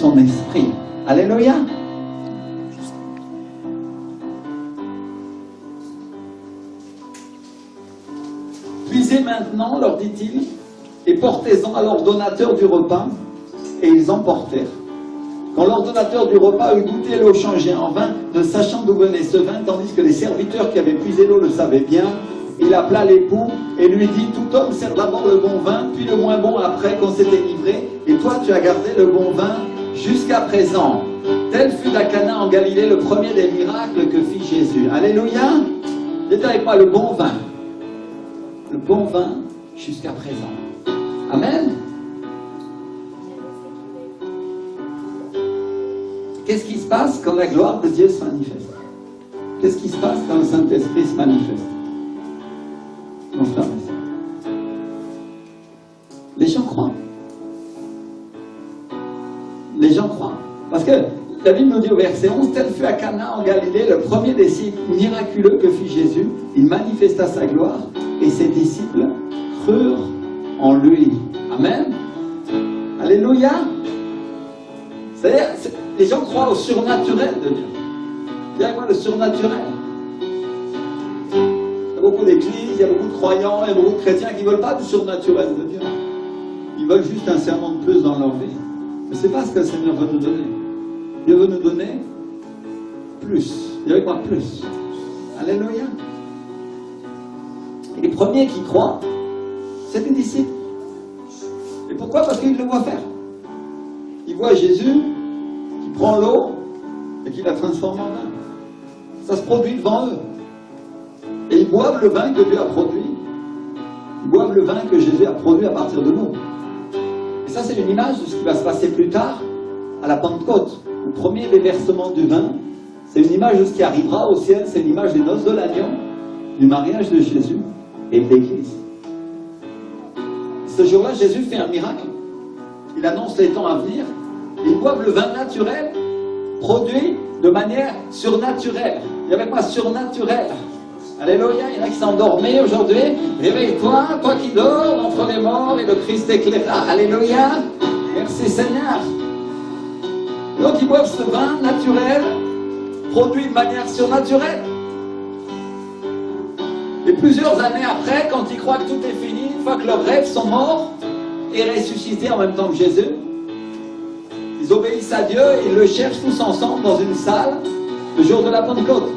son esprit. Alléluia. Puisez maintenant, leur dit-il, et portez-en à l'ordonnateur du repas. Et ils emportèrent. Quand l'ordonnateur du repas eut goûté l'eau changée en vin, ne sachant d'où venait ce vin, tandis que les serviteurs qui avaient puisé l'eau le savaient bien, il appela l'époux et lui dit, tout homme sert d'abord le bon vin, puis le moins bon après qu'on s'est délivré, et toi tu as gardé le bon vin jusqu'à présent. Tel fut à Cana en Galilée le premier des miracles que fit Jésus. Alléluia. Dites avec moi, le bon vin. Le bon vin jusqu'à présent. Amen. Qu'est-ce qui se passe quand la gloire de Dieu se manifeste? Qu'est-ce qui se passe quand le Saint-Esprit se manifeste? Mon frère et sœur, les gens croient. Les gens croient. Parce que la Bible nous dit au verset 11, tel fut à Cana en Galilée le premier des signes miraculeux que fit Jésus. Il manifesta sa gloire et ses disciples crurent en lui. Amen. Alléluia. C'est-à-dire, les gens croient au surnaturel de Dieu. Il y a quoi le surnaturel? Il y a beaucoup d'églises, il y a beaucoup de croyants, il y a beaucoup de chrétiens qui ne veulent pas du surnaturel de Dieu. Ils veulent juste un serment de plus dans leur vie. Mais ce n'est pas ce que le Seigneur veut nous donner. Dieu veut nous donner plus. Dis avec moi, plus. Alléluia. Et les premiers qui croient, c'est les disciples. Et pourquoi? Parce qu'ils le voient faire. Ils voient Jésus qui prend l'eau et qui la transforme en vin. Ça se produit devant eux. Et ils boivent le vin que Dieu a produit. Ils boivent le vin que Jésus a produit à partir de l'eau. Et ça, c'est une image de ce qui va se passer plus tard, à la Pentecôte. Le premier déversement du vin, c'est une image de ce qui arrivera au ciel, c'est une image des noces de l'agneau, du mariage de Jésus et de l'Église. Ce jour-là, Jésus fait un miracle. Il annonce les temps à venir. Ils boivent le vin naturel, produit de manière surnaturelle. Il y avait pas surnaturel. Alléluia, il y en a qui s'endormaient aujourd'hui. Réveille-toi, toi qui dors entre les morts et le Christ éclaira. Alléluia. Merci Seigneur. Donc ils boivent ce vin naturel, produit de manière surnaturelle. Et plusieurs années après, quand ils croient que tout est fini, une fois que leurs rêves sont morts et ressuscités en même temps que Jésus, ils obéissent à Dieu et ils le cherchent tous ensemble dans une salle le jour de la Pentecôte.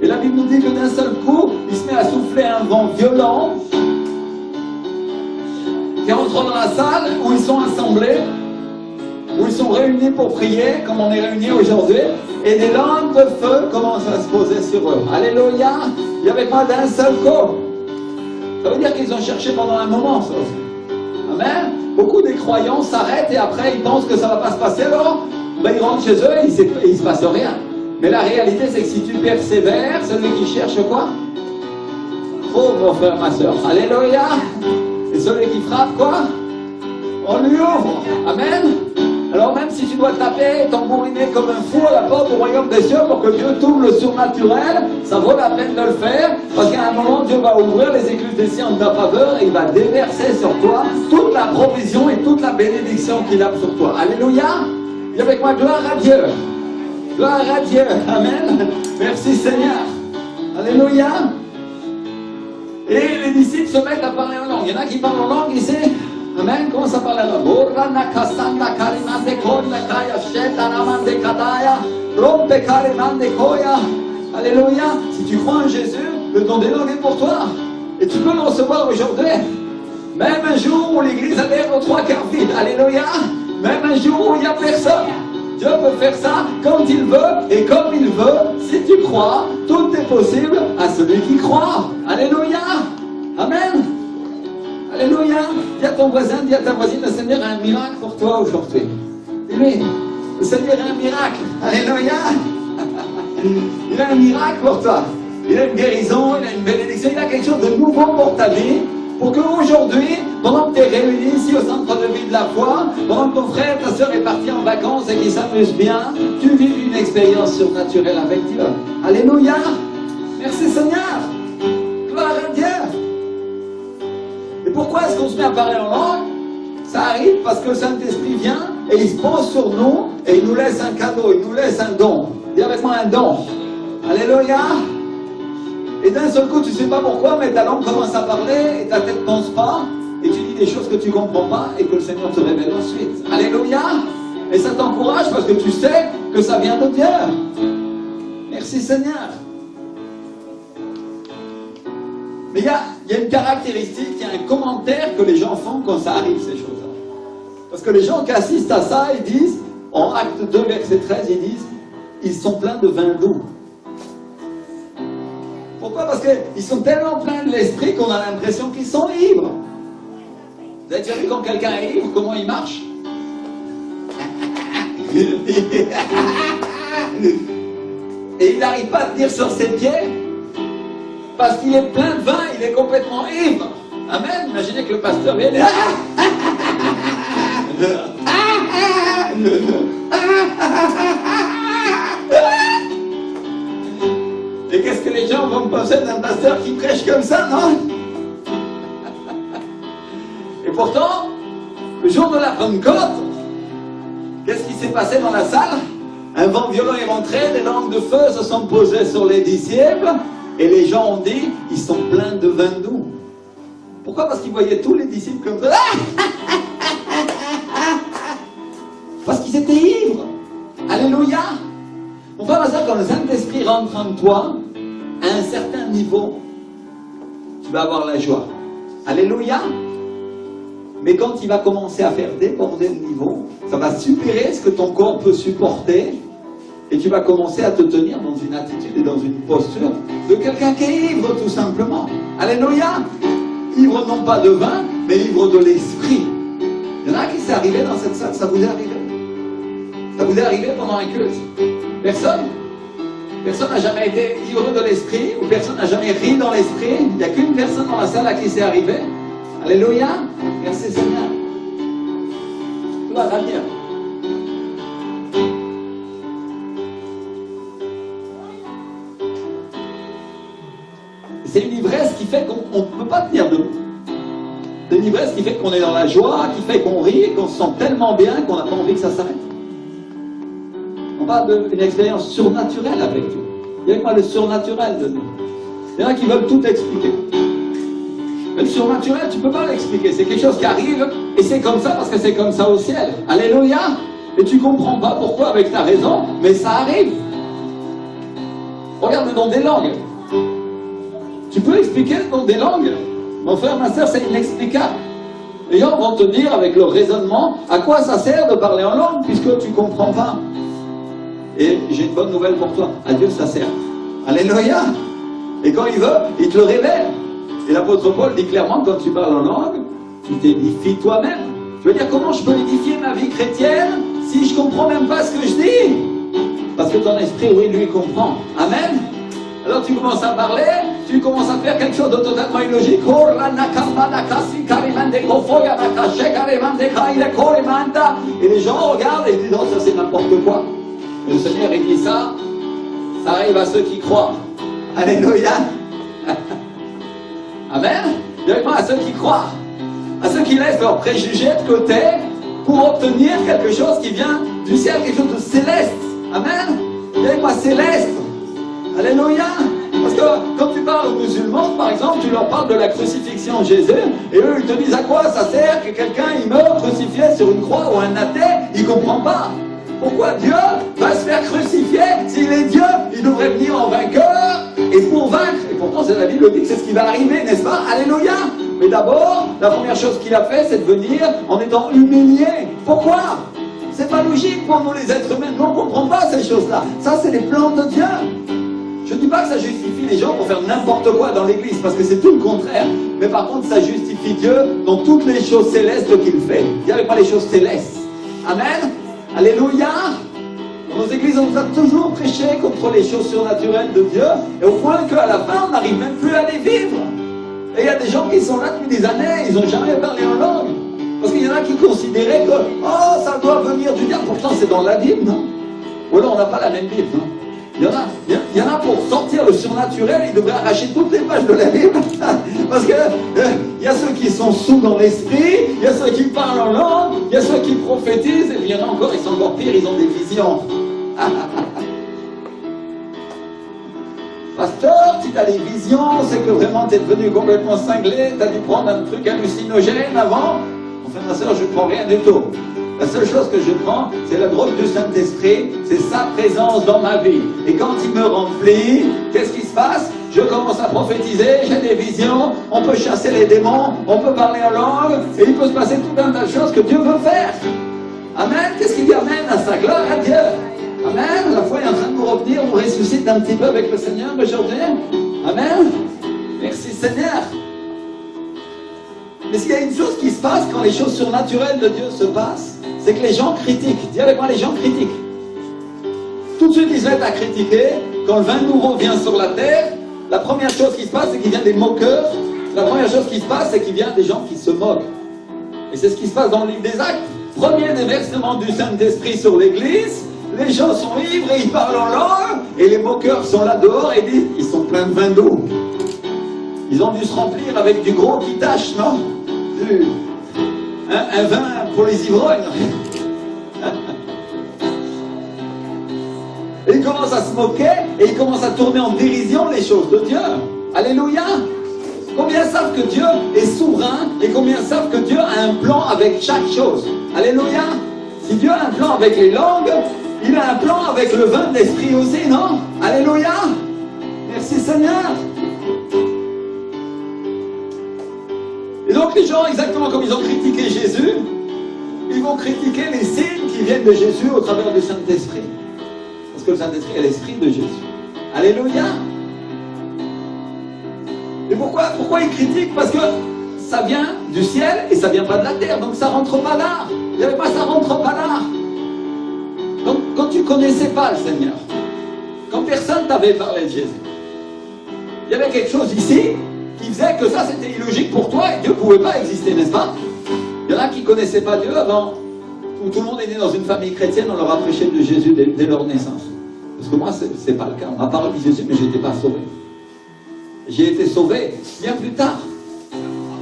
Et la Bible nous dit que d'un seul coup, il se met à souffler un vent violent qui entre dans la salle où ils sont assemblés, où ils sont réunis pour prier, comme on est réunis aujourd'hui, et des lampes de feu commencent à se poser sur eux. Alléluia! Il n'y avait pas d'un seul coup. Ça veut dire qu'ils ont cherché pendant un moment, ça aussi. Amen. Beaucoup des croyants s'arrêtent et après ils pensent que ça ne va pas se passer, alors ben, ils rentrent chez eux et il ne se passe rien. Mais la réalité, c'est que si tu persévères, celui qui cherche quoi? Trouve, mon frère, ma soeur. Alléluia! Et celui qui frappe quoi? On lui ouvre. Amen. Alors même si tu dois taper et tambouriner comme un fou à la porte du royaume des cieux pour que Dieu t'ouvre le surnaturel, ça vaut la peine de le faire, parce qu'à un moment Dieu va ouvrir les écluses des cieux en ta faveur et il va déverser sur toi toute la provision et toute la bénédiction qu'il a sur toi. Alléluia. Dis avec moi, gloire à Dieu. Gloire à Dieu. Amen. Merci Seigneur. Alléluia. Et les disciples se mettent à parler en langue. Il y en a qui parlent en langue ici. Amen. Comment ça parle alors? Alléluia. Si tu crois en Jésus, le don des langues est pour toi. Et tu peux le recevoir aujourd'hui. Même un jour où l'église a l'air aux 3 quarts vide. Alléluia. Même un jour où il n'y a personne. Dieu peut faire ça quand il veut et comme il veut. Si tu crois, tout est possible à celui qui croit. Alléluia. Amen. Alléluia. Dis à ton voisin, dis à ta voisine, le Seigneur a un miracle pour toi aujourd'hui. Dis-lui, le Seigneur a un miracle. Alléluia. Il a un miracle pour toi. Il a une guérison, il a une bénédiction, il a quelque chose de nouveau pour ta vie. Pour qu'aujourd'hui, pendant que tu es réuni ici au centre de vie de la foi, pendant que ton frère, ta soeur est parti en vacances et qu'il s'amuse bien, tu vis une expérience surnaturelle avec Dieu. Alléluia. Merci Seigneur. Gloire à Dieu. Et pourquoi est-ce qu'on se met à parler en langue? Ça arrive parce que le Saint-Esprit vient et il se pose sur nous et il nous laisse un cadeau, il nous laisse un don. Dis avec moi un don. Alléluia. Et d'un seul coup, tu ne sais pas pourquoi, mais ta langue commence à parler et ta tête ne pense pas et tu dis des choses que tu ne comprends pas et que le Seigneur te révèle ensuite. Alléluia. Et ça t'encourage parce que tu sais que ça vient de Dieu. Merci Seigneur. Mais il y a une caractéristique, il y a un commentaire que les gens font quand ça arrive, ces choses-là. Parce que les gens qui assistent à ça, ils disent, en Acte 2, verset 13, ils disent, ils sont pleins de vin doux. Pourquoi? Parce qu'ils sont tellement pleins de l'esprit qu'on a l'impression qu'ils sont ivres. Vous avez déjà vu quand quelqu'un est ivre, comment il marche? Et il n'arrive pas à tenir sur ses pieds parce qu'il est plein de vin, il est complètement ivre. Amen. Imaginez que le pasteur vienne et qu'est-ce que les gens vont me penser d'un pasteur qui prêche comme ça, non? Et pourtant, le jour de la Pentecôte, qu'est-ce qui s'est passé dans la salle? Un vent violent est rentré, des langues de feu se sont posées sur les disciples, et les gens ont dit, ils sont pleins de vin doux. Pourquoi? Parce qu'ils voyaient tous les disciples comme ça. Parce qu'ils étaient ivres. Alléluia. Mon frère, ma soeur, quand le Saint-Esprit rentre en toi, à un certain niveau, tu vas avoir la joie. Alléluia. Mais quand il va commencer à faire déborder le niveau, ça va supérer ce que ton corps peut supporter, et tu vas commencer à te tenir dans une attitude et dans une posture de quelqu'un qui est ivre, tout simplement. Alléluia. Ivre non pas de vin, mais ivre de l'esprit. Il y en a qui s'est arrivé dans cette salle, ça vous est arrivé? Ça vous est arrivé pendant un culte? Personne? Personne n'a jamais été ivre de l'esprit, ou personne n'a jamais ri dans l'esprit? Il n'y a qu'une personne dans la salle à qui c'est arrivé. Alléluia. Merci Seigneur. Gloire à Dieu. C'est une ivresse qui fait qu'on ne peut pas tenir debout. C'est une ivresse qui fait qu'on est dans la joie, qui fait qu'on rit, qu'on se sent tellement bien qu'on n'a pas envie que ça s'arrête. On parle d'une expérience surnaturelle avec Dieu. Il y a quoi le surnaturel de Dieu? Il y en a qui veulent tout expliquer. Mais le surnaturel, tu ne peux pas l'expliquer. C'est quelque chose qui arrive et c'est comme ça parce que c'est comme ça au ciel. Alléluia. Et tu ne comprends pas pourquoi avec ta raison, mais ça arrive. Regarde le nom des langues. Tu peux expliquer le nom des langues? Mon frère, ma soeur, c'est inexplicable. Les gens vont te dire avec leur raisonnement à quoi ça sert de parler en langue puisque tu ne comprends pas. Et j'ai une bonne nouvelle pour toi. À Dieu, ça sert. Alléluia. Et quand il veut, il te le révèle. Et l'apôtre Paul dit clairement, quand tu parles en langue, tu t'édifies toi-même. Je veux dire, comment je peux édifier ma vie chrétienne si je ne comprends même pas ce que je dis? Parce que ton esprit, oui, lui, comprend. Amen. Alors tu commences à parler, tu commences à faire quelque chose de totalement illogique. Et les gens regardent et disent, non, ça c'est n'importe quoi. Et le Seigneur, il dit ça arrive à ceux qui croient. Alléluia. Amen. Directement à ceux qui croient. À ceux qui laissent leurs préjugés de côté pour obtenir quelque chose qui vient du ciel, quelque chose de céleste. Amen. Directement céleste. Alléluia. Parce que quand tu parles aux musulmans, par exemple, tu leur parles de la crucifixion de Jésus, et eux, ils te disent à quoi ça sert que quelqu'un, il meurt crucifié sur une croix ou un athée, il ne comprend pas. Pourquoi Dieu va se faire crucifier? S'il est Dieu, il devrait venir en vainqueur et pour vaincre. Et pourtant, c'est la Bible dit que c'est ce qui va arriver, n'est-ce pas? Alléluia. Mais d'abord, la première chose qu'il a fait, c'est de venir en étant humilié. Pourquoi? C'est pas logique pour nous les êtres humains. Nous, on ne comprend pas ces choses-là. Ça, c'est les plans de Dieu. Je ne dis pas que ça justifie les gens pour faire n'importe quoi dans l'église, parce que c'est tout le contraire. Mais par contre, ça justifie Dieu dans toutes les choses célestes qu'il fait. Il n'y avait pas les choses célestes. Amen. Alléluia. Dans nos églises, on nous a toujours prêché contre les choses surnaturelles de Dieu, et au point qu'à la fin, on n'arrive même plus à les vivre. Et il y a des gens qui sont là depuis des années, ils n'ont jamais parlé en langue. Parce qu'il y en a qui considéraient que, oh, ça doit venir du diable. Pourtant, c'est dans la Bible, non? Ou alors, on n'a pas la même Bible, non? Il y en a pour sortir le surnaturel, ils devraient arracher toutes les pages de la Bible. Parce que il y a ceux qui sont sous dans l'esprit, il y a ceux qui parlent en langue, il y a ceux qui prophétisent, et puis il y en a encore, ils sont encore pires, ils ont des visions. Pasteur, si tu as des visions, c'est que vraiment tu es devenu complètement cinglé, tu as dû prendre un truc hallucinogène avant. Enfin, ma soeur, je ne prends rien du tout. La seule chose que je prends, c'est la drogue du Saint-Esprit, c'est sa présence dans ma vie. Et quand il me remplit, qu'est-ce qui se passe? Je commence à prophétiser, j'ai des visions, on peut chasser les démons, on peut parler en langue, et il peut se passer tout un tas de choses que Dieu veut faire. Amen. Qu'est-ce qui dit Amen à sa gloire à Dieu? Amen. La foi est en train de nous revenir, on ressuscite un petit peu avec le Seigneur aujourd'hui. Amen. Merci Seigneur. Mais s'il y a une chose qui se passe quand les choses surnaturelles de Dieu se passent, c'est que les gens critiquent. Dis avec moi, les gens critiquent. Tout de suite, ils se mettent à critiquer. Quand le vin nouveau vient sur la terre, la première chose qui se passe, c'est qu'il vient des moqueurs. La première chose qui se passe, c'est qu'il vient des gens qui se moquent. Et c'est ce qui se passe dans le livre des Actes. Premier déversement du Saint-Esprit sur l'Église. Les gens sont ivres et ils parlent en langue. Et les moqueurs sont là dehors et disent, ils sont pleins de vin d'eau. Ils ont dû se remplir avec du gros qui tâche, non? Un vin pour les ivrognes. Et ils commencent à se moquer et ils commencent à tourner en dérision les choses de Dieu. Alléluia. Combien savent que Dieu est souverain et combien savent que Dieu a un plan avec chaque chose? Alléluia. Si Dieu a un plan avec les langues, il a un plan avec le vin d'esprit aussi, non? Alléluia. Merci Seigneur. Et donc les gens, exactement comme ils ont critiqué Jésus, ils vont critiquer les signes qui viennent de Jésus au travers du Saint-Esprit. Parce que le Saint-Esprit est l'Esprit de Jésus. Alléluia. Et pourquoi ils critiquent? Parce que ça vient du ciel et ça vient pas de la terre, donc ça rentre pas là. Il n'y avait pas, ça rentre pas là. Donc quand tu connaissais pas le Seigneur, quand personne t'avait parlé de Jésus, il y avait quelque chose ici qui faisait que ça c'était illogique pour toi et Dieu ne pouvait pas exister, n'est-ce pas? Il y en a qui ne connaissaient pas Dieu avant. Tout le monde est né dans une famille chrétienne, on leur a prêché de Jésus dès leur naissance. Parce que moi, c'est pas le cas. On m'a parlé de Jésus, mais je n'étais pas sauvé. J'ai été sauvé bien plus tard.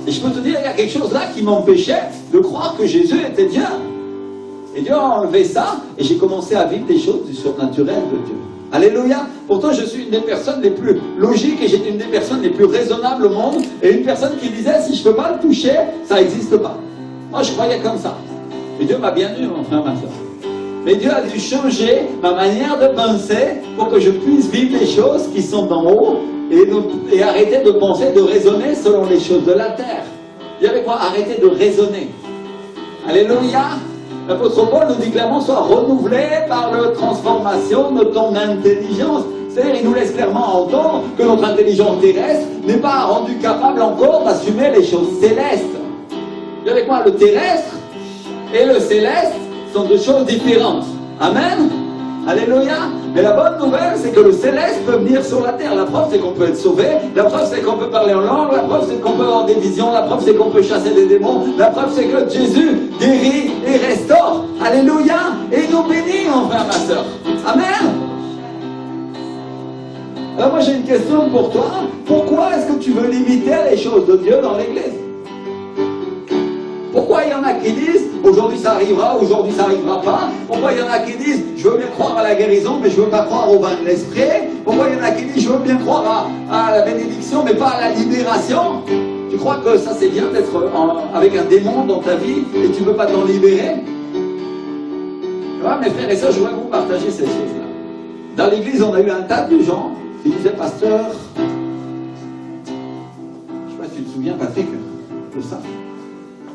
Et je peux te dire, il y a quelque chose là qui m'empêchait de croire que Jésus était Dieu. Et Dieu a enlevé ça, et j'ai commencé à vivre des choses du surnaturel de Dieu. Alléluia. Pourtant, je suis une des personnes les plus logiques et j'étais une des personnes les plus raisonnables au monde. Et une personne qui disait, si je ne peux pas le toucher, ça n'existe pas. Moi, je croyais comme ça. Et Dieu m'a bien eu, mon frère, ma soeur. Mais Dieu a dû changer ma manière de penser pour que je puisse vivre les choses qui sont d'en haut et arrêter de penser, de raisonner selon les choses de la terre. Dis avec moi, arrêtez de raisonner. Alléluia. L'apôtre Paul nous dit clairement, sois renouvelé par la transformation de ton intelligence. C'est-à-dire, il nous laisse clairement entendre que notre intelligence terrestre n'est pas rendue capable encore d'assumer les choses célestes. Dis avec moi, le terrestre et le céleste sont deux choses différentes. Amen. Alléluia. Mais la bonne nouvelle, c'est que le céleste peut venir sur la terre. La preuve, c'est qu'on peut être sauvé. La preuve, c'est qu'on peut parler en langue. La preuve, c'est qu'on peut avoir des visions. La preuve, c'est qu'on peut chasser des démons. La preuve, c'est que Jésus guérit et restaure. Alléluia. Et il nous bénit, mon frère, ma soeur. Amen. Alors moi, j'ai une question pour toi. Pourquoi est-ce que tu veux limiter les choses de Dieu dans l'Église? Pourquoi il y en a qui disent, aujourd'hui ça arrivera, aujourd'hui ça n'arrivera pas? Pourquoi il y en a qui disent, je veux bien croire à la guérison, mais je ne veux pas croire au vin de l'esprit? Pourquoi il y en a qui disent, je veux bien croire à la bénédiction, mais pas à la libération? Tu crois que ça c'est bien d'être avec un démon dans ta vie et tu ne peux pas t'en libérer? Mes frères et sœurs, je voudrais vous partager ces choses-là. Dans l'église, on a eu un tas de gens qui disaient, pasteur, je ne sais pas si tu te souviens, Patrick, de ça.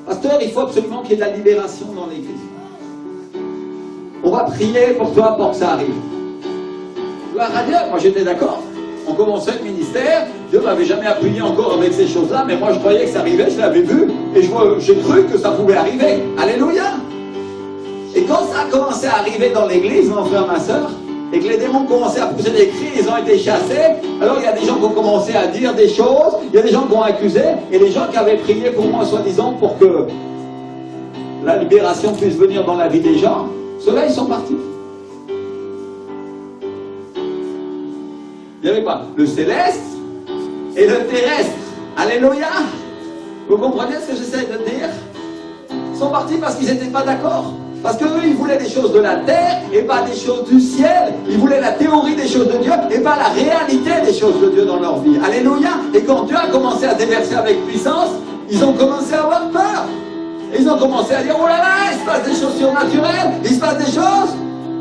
Pasteur, il faut absolument qu'il y ait de la libération dans l'église. On va prier pour toi pour que ça arrive. Gloire à Dieu, moi j'étais d'accord. On commençait le ministère, Dieu ne m'avait jamais appuyé encore avec ces choses-là, mais moi je croyais que ça arrivait, je l'avais vu, et j'ai cru que ça pouvait arriver. Alléluia. Et quand ça a commencé à arriver dans l'église, mon frère, ma soeur, et que les démons commençaient à pousser des cris, ils ont été chassés, alors il y a des gens qui ont commencé à dire des choses, il y a des gens qui ont accusé, et les gens qui avaient prié pour moi, soi-disant, pour que la libération puisse venir dans la vie des gens, ceux-là, ils sont partis. Il n'y avait pas le céleste et le terrestre. Alléluia. Vous comprenez ce que j'essaie de dire? Ils sont partis parce qu'ils n'étaient pas d'accord. Parce qu'eux, ils voulaient des choses de la terre et pas des choses du ciel. Ils voulaient la théorie des choses de Dieu et pas la réalité des choses de Dieu dans leur vie. Alléluia. Et quand Dieu a commencé à déverser avec puissance, ils ont commencé à avoir peur. Et ils ont commencé à dire, oh là là, il se passe des choses surnaturelles, il se passe des choses.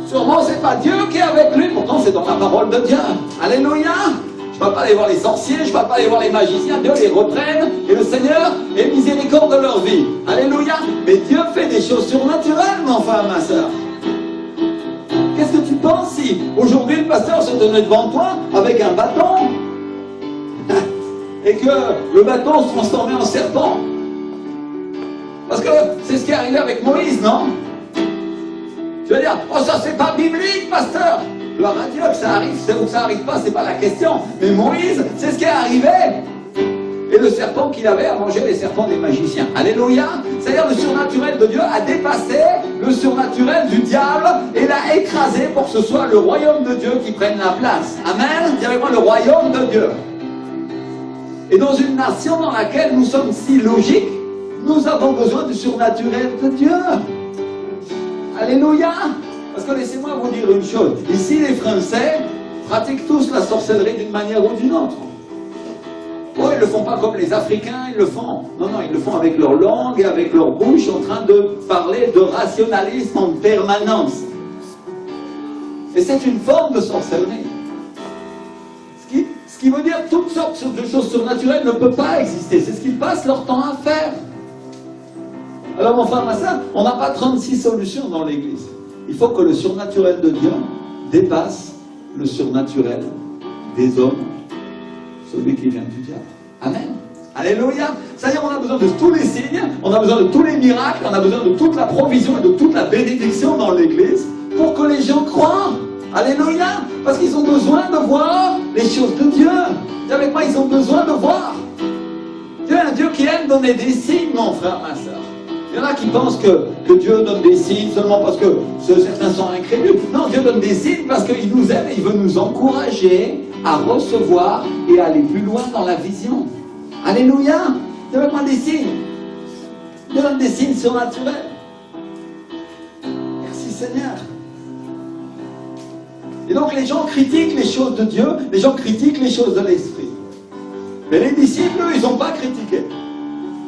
Sûrement, c'est pas Dieu qui est avec lui. Pourtant, c'est dans la parole de Dieu. Alléluia. Je ne vais pas aller voir les sorciers, je ne vais pas aller voir les magiciens. Dieu les reprenne et le Seigneur ait miséricorde de leur vie. Alléluia. Mais Dieu fait des choses surnaturelles, mon frère, ma soeur. Qu'est-ce que tu penses si aujourd'hui le pasteur se tenait devant toi avec un bâton et que le bâton se transformait en serpent? Parce que c'est ce qui est arrivé avec Moïse, non? Tu vas dire, oh ça c'est pas biblique, pasteur. Gloire à Dieu que ça arrive, c'est où ça arrive pas, c'est pas la question. Mais Moïse, c'est ce qui est arrivé. Et le serpent qu'il avait a mangé les serpents des magiciens. Alléluia. C'est-à-dire le surnaturel de Dieu a dépassé le surnaturel du diable et l'a écrasé pour que ce soit le royaume de Dieu qui prenne la place. Amen. Dis avec moi le royaume de Dieu. Et dans une nation dans laquelle nous sommes si logiques, nous avons besoin du surnaturel de Dieu. Alléluia. Parce que laissez-moi vous dire une chose. Ici, les Français pratiquent tous la sorcellerie d'une manière ou d'une autre. Oh, ils ne le font pas comme les Africains, ils le font. Non, non, ils le font avec leur langue et avec leur bouche, en train de parler de rationalisme en permanence. Et c'est une forme de sorcellerie. Ce qui veut dire que toutes sortes de choses surnaturelles ne peuvent pas exister. C'est ce qu'ils passent leur temps à faire. Alors, mon frère, ma soeur, on n'a pas 36 solutions dans l'Église. Il faut que le surnaturel de Dieu dépasse le surnaturel des hommes, celui qui vient du diable. Amen. Alléluia. C'est-à-dire on a besoin de tous les signes, on a besoin de tous les miracles, on a besoin de toute la provision et de toute la bénédiction dans l'Église pour que les gens croient. Alléluia. Parce qu'ils ont besoin de voir les choses de Dieu. Dis avec moi, ils ont besoin de voir. Dieu est un Dieu qui aime donner des signes, mon frère, ma soeur. Il y en a qui pensent que Dieu donne des signes seulement parce que certains sont incrédules. Non, Dieu donne des signes parce qu'il nous aime et il veut nous encourager à recevoir et à aller plus loin dans la vision. Alléluia. Dieu donne des signes. Dieu donne des signes surnaturels. Merci Seigneur. Et donc les gens critiquent les choses de Dieu, les gens critiquent les choses de l'Esprit. Mais les disciples, eux, ils n'ont pas critiqué.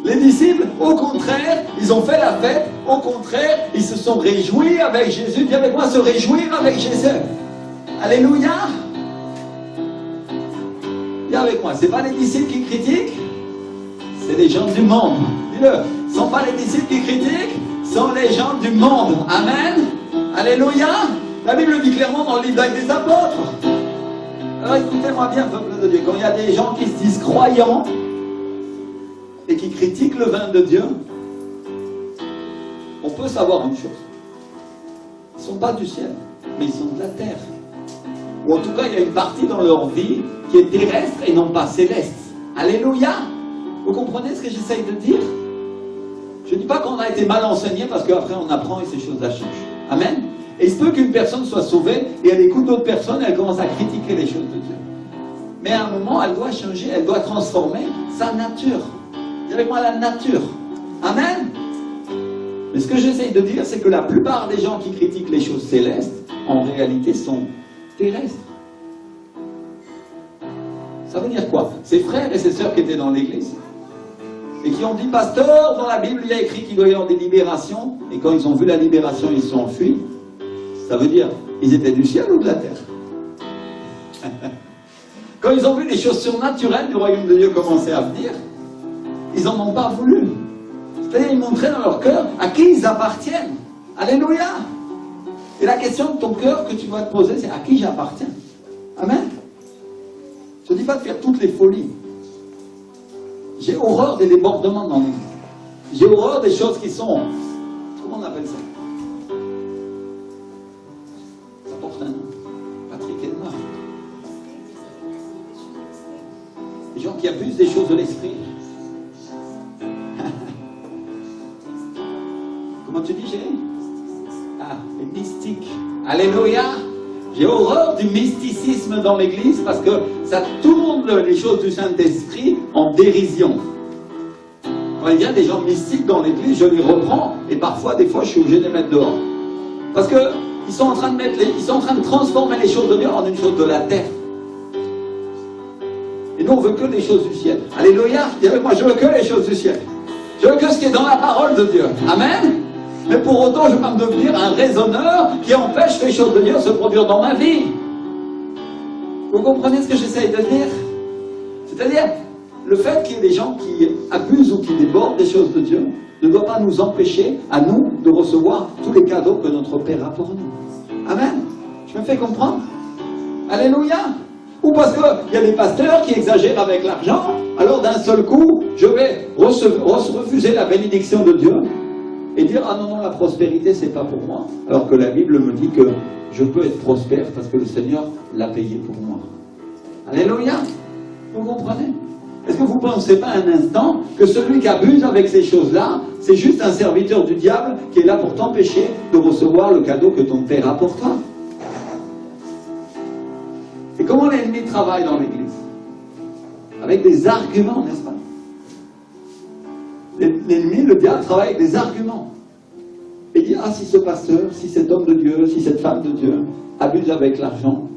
Les disciples, au contraire, ils ont fait la fête, au contraire, ils se sont réjouis avec Jésus. Dis avec moi, se réjouir avec Jésus. Alléluia. Dis avec moi, ce n'est pas les disciples qui critiquent, c'est les gens du monde. Dis-le, ce ne sont pas les disciples qui critiquent, ce sont les gens du monde. Amen. Alléluia. La Bible dit clairement dans le livre d'Actes des Apôtres. Alors écoutez-moi bien, peuple de Dieu, quand il y a des gens qui se disent croyants, et qui critiquent le vin de Dieu, on peut savoir une chose. Ils ne sont pas du ciel, mais ils sont de la terre. Ou en tout cas, il y a une partie dans leur vie qui est terrestre et non pas céleste. Alléluia. Vous comprenez ce que j'essaye de dire? Je ne dis pas qu'on a été mal enseigné parce qu'après on apprend et ces choses-là changent. Amen. Et il se peut qu'une personne soit sauvée et elle écoute d'autres personnes et elle commence à critiquer les choses de Dieu. Mais à un moment, elle doit changer, elle doit transformer sa nature. Avec moi la nature. Amen. Mais ce que j'essaye de dire, c'est que la plupart des gens qui critiquent les choses célestes, en réalité, sont terrestres. Ça veut dire quoi? Ces frères et ces sœurs qui étaient dans l'église, et qui ont dit, pasteur, dans la Bible, il y a écrit qu'il doit y avoir des libérations, et quand ils ont vu la libération, ils se sont enfuis. Ça veut dire, ils étaient du ciel ou de la terre? Quand ils ont vu les choses surnaturelles du royaume de Dieu commencer à venir, ils n'en ont pas voulu. C'est-à-dire, ils montraient dans leur cœur à qui ils appartiennent. Alléluia. Et la question de ton cœur que tu dois te poser, c'est à qui j'appartiens. Amen. Je ne dis pas de faire toutes les folies. J'ai horreur des débordements dans l'église. J'ai horreur des choses qui sont... Comment on appelle ça? Ça porte un nom. Patrick Edouard. Les gens qui abusent des choses de l'esprit. Comment tu dis, chérie? Ah, les mystiques. Alléluia. J'ai horreur du mysticisme dans l'Église parce que ça tourne les choses du Saint-Esprit en dérision. Quand il y a des gens mystiques dans l'Église, je les reprends et parfois, des fois, je suis obligé de les mettre dehors. Parce qu'ils sont en train de transformer les choses de Dieu en une chose de la terre. Et nous, on veut que les choses du ciel. Alléluia, dis avec moi, je veux que les choses du ciel. Je veux que ce qui est dans la parole de Dieu. Amen. Mais pour autant, je ne veux pas me devenir un raisonneur qui empêche les choses de Dieu de se produire dans ma vie. Vous comprenez ce que j'essaye de dire? C'est-à-dire, le fait qu'il y ait des gens qui abusent ou qui débordent des choses de Dieu ne doit pas nous empêcher, à nous, de recevoir tous les cadeaux que notre Père a pour nous. Amen. Je me fais comprendre? Alléluia. Ou parce qu'il y a des pasteurs qui exagèrent avec l'argent, alors d'un seul coup, je vais refuser la bénédiction de Dieu et dire, ah non, la prospérité, c'est pas pour moi. Alors que la Bible me dit que je peux être prospère parce que le Seigneur l'a payé pour moi. Alléluia. Vous comprenez? Est-ce que vous ne pensez pas un instant que celui qui abuse avec ces choses-là, c'est juste un serviteur du diable qui est là pour t'empêcher de recevoir le cadeau que ton Père a pour toi? Et comment l'ennemi travaille dans l'Église? Avec des arguments, n'est-ce pas? L'ennemi, le diable, travaille avec des arguments. Et il dit, ah, si ce pasteur, si cet homme de Dieu, si cette femme de Dieu abuse avec l'argent,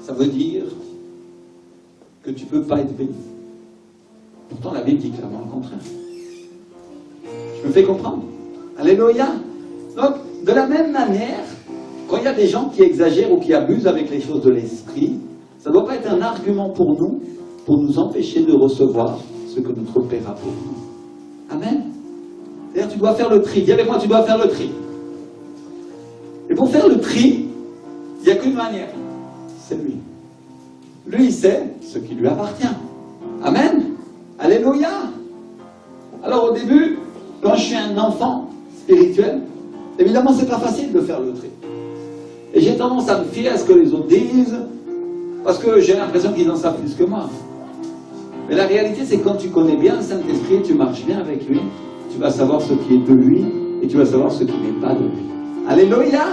ça veut dire que tu ne peux pas être béni. Pourtant, la Bible dit clairement le contraire. Je me fais comprendre? Alléluia. Donc, de la même manière, quand il y a des gens qui exagèrent ou qui abusent avec les choses de l'esprit, ça ne doit pas être un argument pour nous empêcher de recevoir ce que notre Père a pour nous. Amen. C'est-à-dire, tu dois faire le tri. Dis avec moi, tu dois faire le tri. Et pour faire le tri, il n'y a qu'une manière. C'est lui. Lui, il sait ce qui lui appartient. Amen. Alléluia. Alors au début, quand je suis un enfant spirituel, évidemment, c'est pas facile de faire le tri. Et j'ai tendance à me fier à ce que les autres disent, parce que j'ai l'impression qu'ils en savent plus que moi. Mais la réalité, c'est que quand tu connais bien le Saint-Esprit, tu marches bien avec lui, tu vas savoir ce qui est de lui, et tu vas savoir ce qui n'est pas de lui. Alléluia.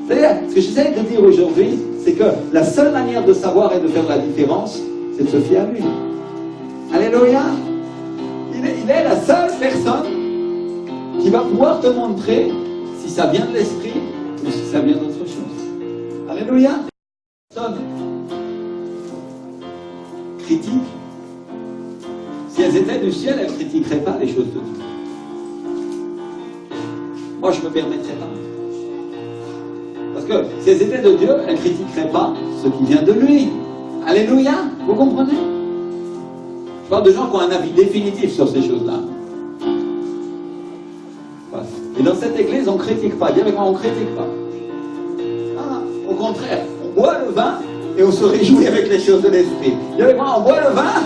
C'est-à-dire, ce que j'essaie de dire aujourd'hui, c'est que la seule manière de savoir et de faire la différence, c'est de se fier à lui. Alléluia. Il est la seule personne qui va pouvoir te montrer si ça vient de l'esprit ou si ça vient d'autre chose. Alléluia. Personne critique. Si elles étaient du ciel, elles ne critiqueraient pas les choses de Dieu. Moi, je ne me permettrais pas. Parce que si elles étaient de Dieu, elles ne critiqueraient pas ce qui vient de lui. Alléluia. Vous comprenez? Je parle de gens qui ont un avis définitif sur ces choses-là. Et dans cette église, on ne critique pas. Dis avec moi, on ne critique pas. Ah, au contraire, on boit le vin et on se réjouit avec les choses de l'esprit. Dis avec moi, on boit le vin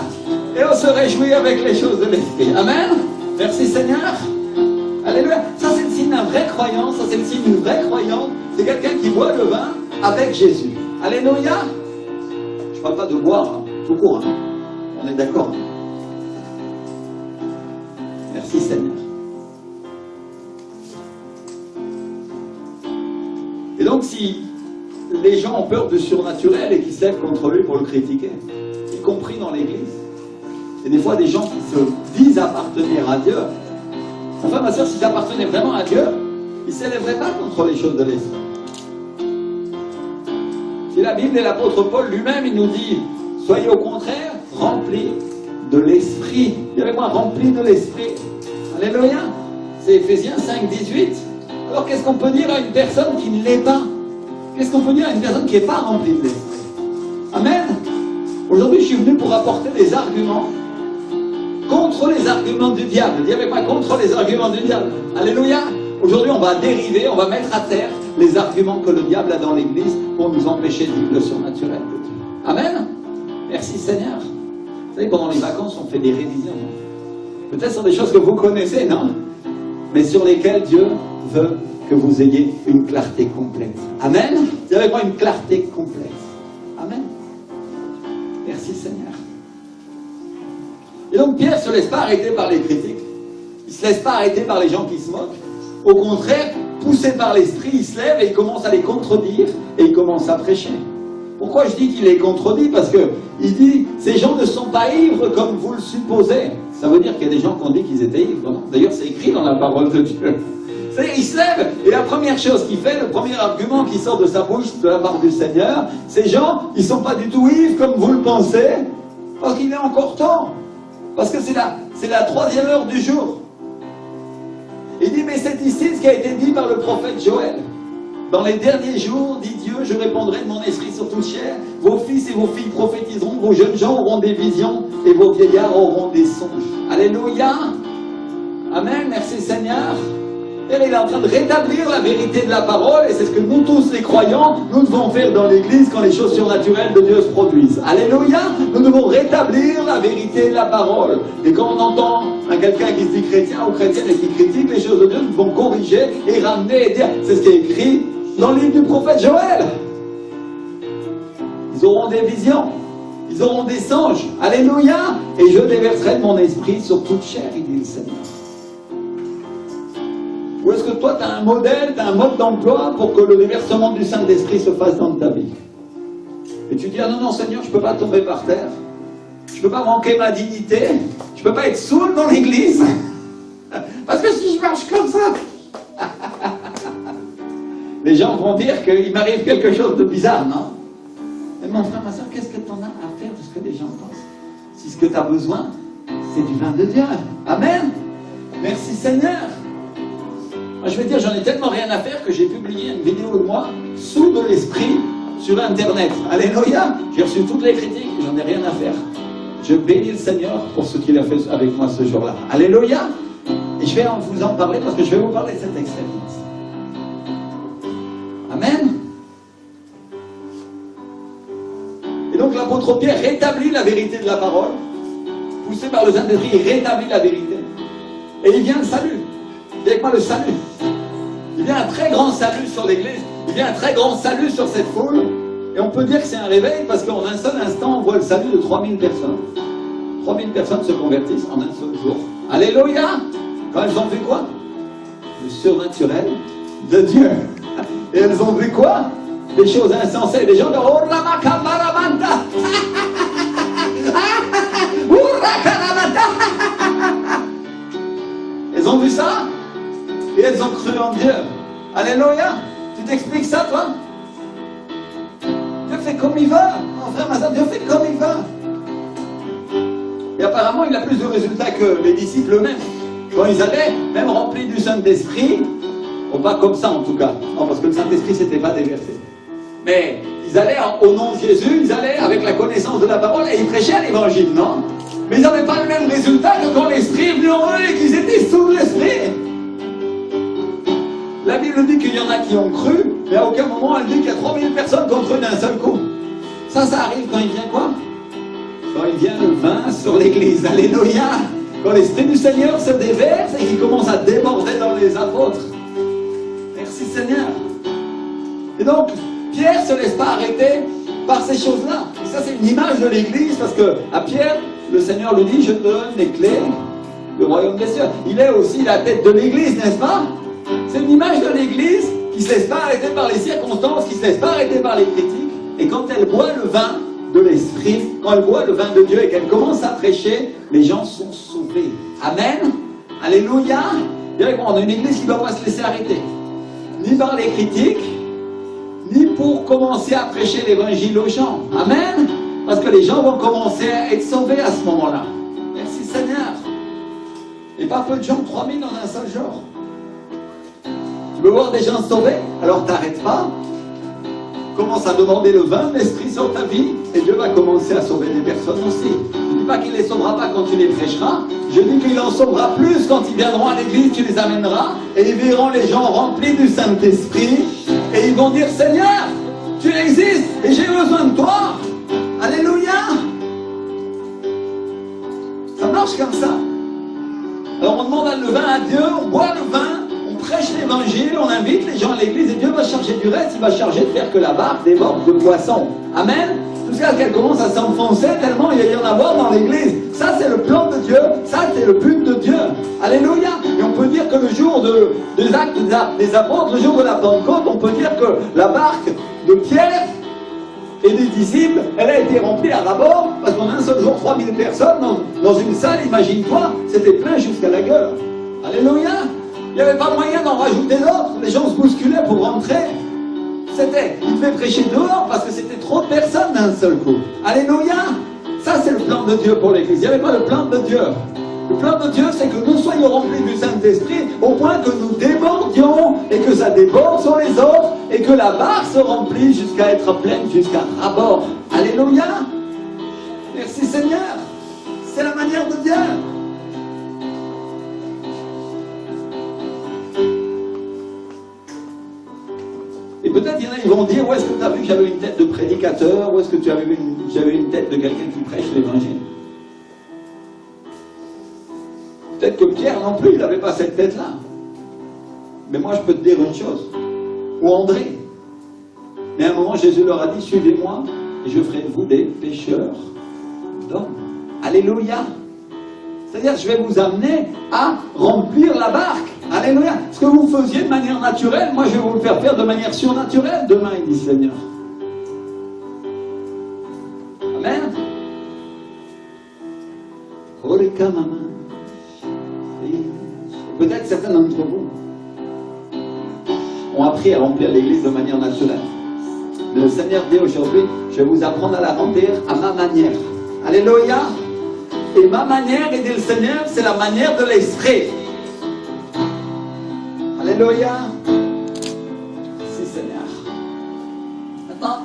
et on se réjouit avec les choses de l'esprit. Amen. Merci Seigneur. Alléluia. Ça, c'est le signe d'un vrai croyant. Ça, c'est le signe d'une vraie croyante. C'est quelqu'un qui boit le vin avec Jésus. Alléluia. Je ne parle pas de boire, hein, tout court. Hein. On est d'accord. Merci Seigneur. Et donc, si les gens ont peur du surnaturel et qui se lèvent contre lui pour le critiquer, y compris dans l'Église, et des fois des gens qui se disent appartenir à Dieu, enfin ma soeur, s'ils appartenaient vraiment à Dieu, ils ne s'élèveraient pas contre les choses de l'esprit. Si la Bible et l'apôtre Paul lui-même, il nous dit, soyez au contraire remplis de l'esprit. Dis avec moi, remplis de l'esprit. Alléluia. C'est Éphésiens 5, 18. Alors qu'est-ce qu'on peut dire à une personne qui ne l'est pas? Qu'est-ce qu'on peut dire à une personne qui n'est pas remplie de l'esprit? Amen. Aujourd'hui, je suis venu pour apporter des arguments contre les arguments du diable. Dis avec moi, contre les arguments du diable. Alléluia. Aujourd'hui, on va dériver, on va mettre à terre les arguments que le diable a dans l'Église pour nous empêcher de vivre le surnaturel de Dieu. Amen. Merci Seigneur. Vous savez, pendant les vacances, on fait des révisions. Peut-être sur des choses que vous connaissez, non? Mais sur lesquelles Dieu veut que vous ayez une clarté complète. Amen. Dis avec moi, une clarté complète. Amen. Merci Seigneur. Et donc Pierre ne se laisse pas arrêter par les critiques. Il ne se laisse pas arrêter par les gens qui se moquent. Au contraire, poussé par l'esprit, il se lève et il commence à les contredire et il commence à prêcher. Pourquoi je dis qu'il les contredit? Parce que il dit, ces gens ne sont pas ivres comme vous le supposez. Ça veut dire qu'il y a des gens qui ont dit qu'ils étaient ivres. D'ailleurs, c'est écrit dans la parole de Dieu. C'est-à-dire, il se lève et la première chose qu'il fait, le premier argument qui sort de sa bouche de la part du Seigneur, ces gens, ils ne sont pas du tout ivres comme vous le pensez, parce qu'il est encore temps. Parce que c'est la 3e heure du jour. Il dit, mais c'est ici ce qui a été dit par le prophète Joël. Dans les derniers jours, dit Dieu, je répandrai de mon esprit sur toute chair. Vos fils et vos filles prophétiseront, vos jeunes gens auront des visions et vos vieillards auront des songes. Alléluia. Amen. Merci Seigneur. Et il est en train de rétablir la vérité de la parole, et c'est ce que nous tous les croyants, nous devons faire dans l'église quand les choses surnaturelles de Dieu se produisent. Alléluia. Nous devons rétablir la vérité de la parole. Et quand on entend quelqu'un qui se dit chrétien ou chrétienne et qui critique les choses de Dieu, nous devons corriger et ramener et dire, c'est ce qui est écrit dans le livre du prophète Joël. Ils auront des visions, ils auront des songes. Alléluia. Et je déverserai de mon esprit sur toute chair, il dit le Seigneur. Ou est-ce que toi, tu as un modèle, tu as un mode d'emploi pour que le déversement du Saint-Esprit se fasse dans ta vie? Et tu dis, ah non, non, Seigneur, je ne peux pas tomber par terre. Je ne peux pas manquer ma dignité. Je ne peux pas être saoul dans l'église. Parce que si je marche comme ça, les gens vont dire qu'il m'arrive quelque chose de bizarre, non? Mais mon frère, ma soeur, qu'est-ce que tu en as à faire de ce que les gens pensent? Si ce que tu as besoin, c'est du vin de Dieu. Amen. Merci Seigneur. Moi, je vais dire, j'en ai tellement rien à faire que j'ai publié une vidéo de moi, sous de l'esprit, sur Internet. Alléluia. J'ai reçu toutes les critiques, j'en ai rien à faire. Je bénis le Seigneur pour ce qu'il a fait avec moi ce jour-là. Alléluia. Et je vais vous en parler parce que je vais vous parler de cette expérience. Amen. Et donc l'apôtre Pierre rétablit la vérité de la parole, poussé par le Saint-Esprit, il rétablit la vérité. Et il vient le salut. Il avec moi le salut. Il vient un très grand salut sur l'église, il vient un très grand salut sur cette foule. Et on peut dire que c'est un réveil parce qu'en un seul instant, on voit le salut de 3000 personnes. 3000 personnes se convertissent en un seul jour. Alléluia. Quand elles ont vu quoi? Le surnaturel de Dieu. Et elles ont vu quoi? Des choses insensées. Des gens de oh la macamarabanta. Elles ont vu ça et elles ont cru en Dieu. Alléluia. Tu t'expliques ça, toi? Dieu fait comme il veut. Mon frère, ma soeur, Dieu fait comme il veut. Et apparemment, il a plus de résultats que les disciples eux-mêmes. Quand ils allaient, même remplis du Saint-Esprit, pas comme ça en tout cas. Non, parce que le Saint-Esprit s'était pas déversé. Mais ils allaient au nom de Jésus, ils allaient avec la connaissance de la parole et ils prêchaient l'évangile, non? Mais ils n'avaient pas le même résultat que quand l'Esprit est venu en eux et qu'ils étaient sous l'Esprit. La Bible dit qu'il y en a qui ont cru, mais à aucun moment elle dit qu'il y a 3000 personnes qui ont cru d'un seul coup. Ça arrive quand il vient quoi? Quand il vient le vin sur l'église. Alléluia! Quand l'Esprit du Seigneur se déverse et qu'il commence à déborder dans les apôtres. Merci Seigneur. Et donc, Pierre ne se laisse pas arrêter par ces choses-là. Et ça, c'est une image de l'église parce que à Pierre, le Seigneur lui dit, je te donne les clés du royaume des cieux. Il est aussi la tête de l'église, n'est-ce pas? C'est une image de l'église qui ne se laisse pas arrêter par les circonstances, qui ne se laisse pas arrêter par les critiques. Et quand elle boit le vin de l'Esprit, quand elle boit le vin de Dieu et qu'elle commence à prêcher, les gens sont sauvés. Amen. Alléluia. On a une église qui ne va pas se laisser arrêter. Ni par les critiques, ni pour commencer à prêcher l'évangile aux gens. Amen. Parce que les gens vont commencer à être sauvés à ce moment-là. Merci Seigneur. Et pas peu de gens, 3000 en un seul jour. Tu veux voir des gens sauvés? Alors t'arrêtes pas. Commence à demander le vin de l'Esprit sur ta vie et Dieu va commencer à sauver des personnes aussi. Je ne dis pas qu'il ne les sauvera pas quand tu les prêcheras, je dis qu'il en sauvera plus quand ils viendront à l'église, tu les amèneras et ils verront les gens remplis du Saint-Esprit et ils vont dire Seigneur, tu existes et j'ai besoin de toi. Alléluia. Ça marche comme ça. Alors on demande le vin à Dieu, on boit le vin, on prêche l'évangile, on invite les gens à l'église et Dieu va charger du reste, il va charger de faire que la barque déborde de poissons. Amen. Jusqu'à ce qu'elle commence à s'enfoncer tellement il va y en avoir dans l'église. Ça c'est le plan de Dieu, ça c'est le but de Dieu. Alléluia. Et on peut dire que le jour des actes des apôtres, le jour de la Pentecôte, on peut dire que la barque de Pierre et des disciples, elle a été remplie à ras-bord, parce qu'en un seul jour, 3000 personnes dans une salle, imagine-toi, c'était plein jusqu'à la gueule. Alléluia! Il n'y avait pas moyen d'en rajouter d'autres, les gens se bousculaient pour rentrer. Ils devaient prêcher dehors parce que c'était trop de personnes d'un seul coup. Alléluia! Ça, c'est le plan de Dieu pour l'Église. Il n'y avait pas le plan de Dieu. Le plan de Dieu, c'est que nous soyons remplis du Saint-Esprit au point que nous débordions et que ça déborde sur les autres et que la barre se remplit jusqu'à être pleine, jusqu'à ras-bord. Alléluia! Merci Seigneur. C'est la manière de Dieu. Et peut-être il y en a, ils vont dire, où est-ce que tu as vu que j'avais une tête de prédicateur, où est-ce que tu avais j'avais une tête de quelqu'un qui prêche l'évangile? Peut-être que Pierre non plus, il n'avait pas cette tête-là. Mais moi, je peux te dire une chose. Ou André. Mais à un moment, Jésus leur a dit, suivez-moi, et je ferai de vous des pêcheurs d'hommes. Alléluia. C'est-à-dire, je vais vous amener à remplir la barque. Alléluia. Ce que vous faisiez de manière naturelle, moi, je vais vous le faire de manière surnaturelle demain, il dit Seigneur. Amen. Peut-être certains d'entre vous ont appris à remplir l'église de manière naturelle. Mais le Seigneur dit aujourd'hui, je vais vous apprendre à la remplir à ma manière. Alléluia. Et ma manière, et dit le Seigneur, c'est la manière de l'esprit. Alléluia. Merci Seigneur. Maintenant,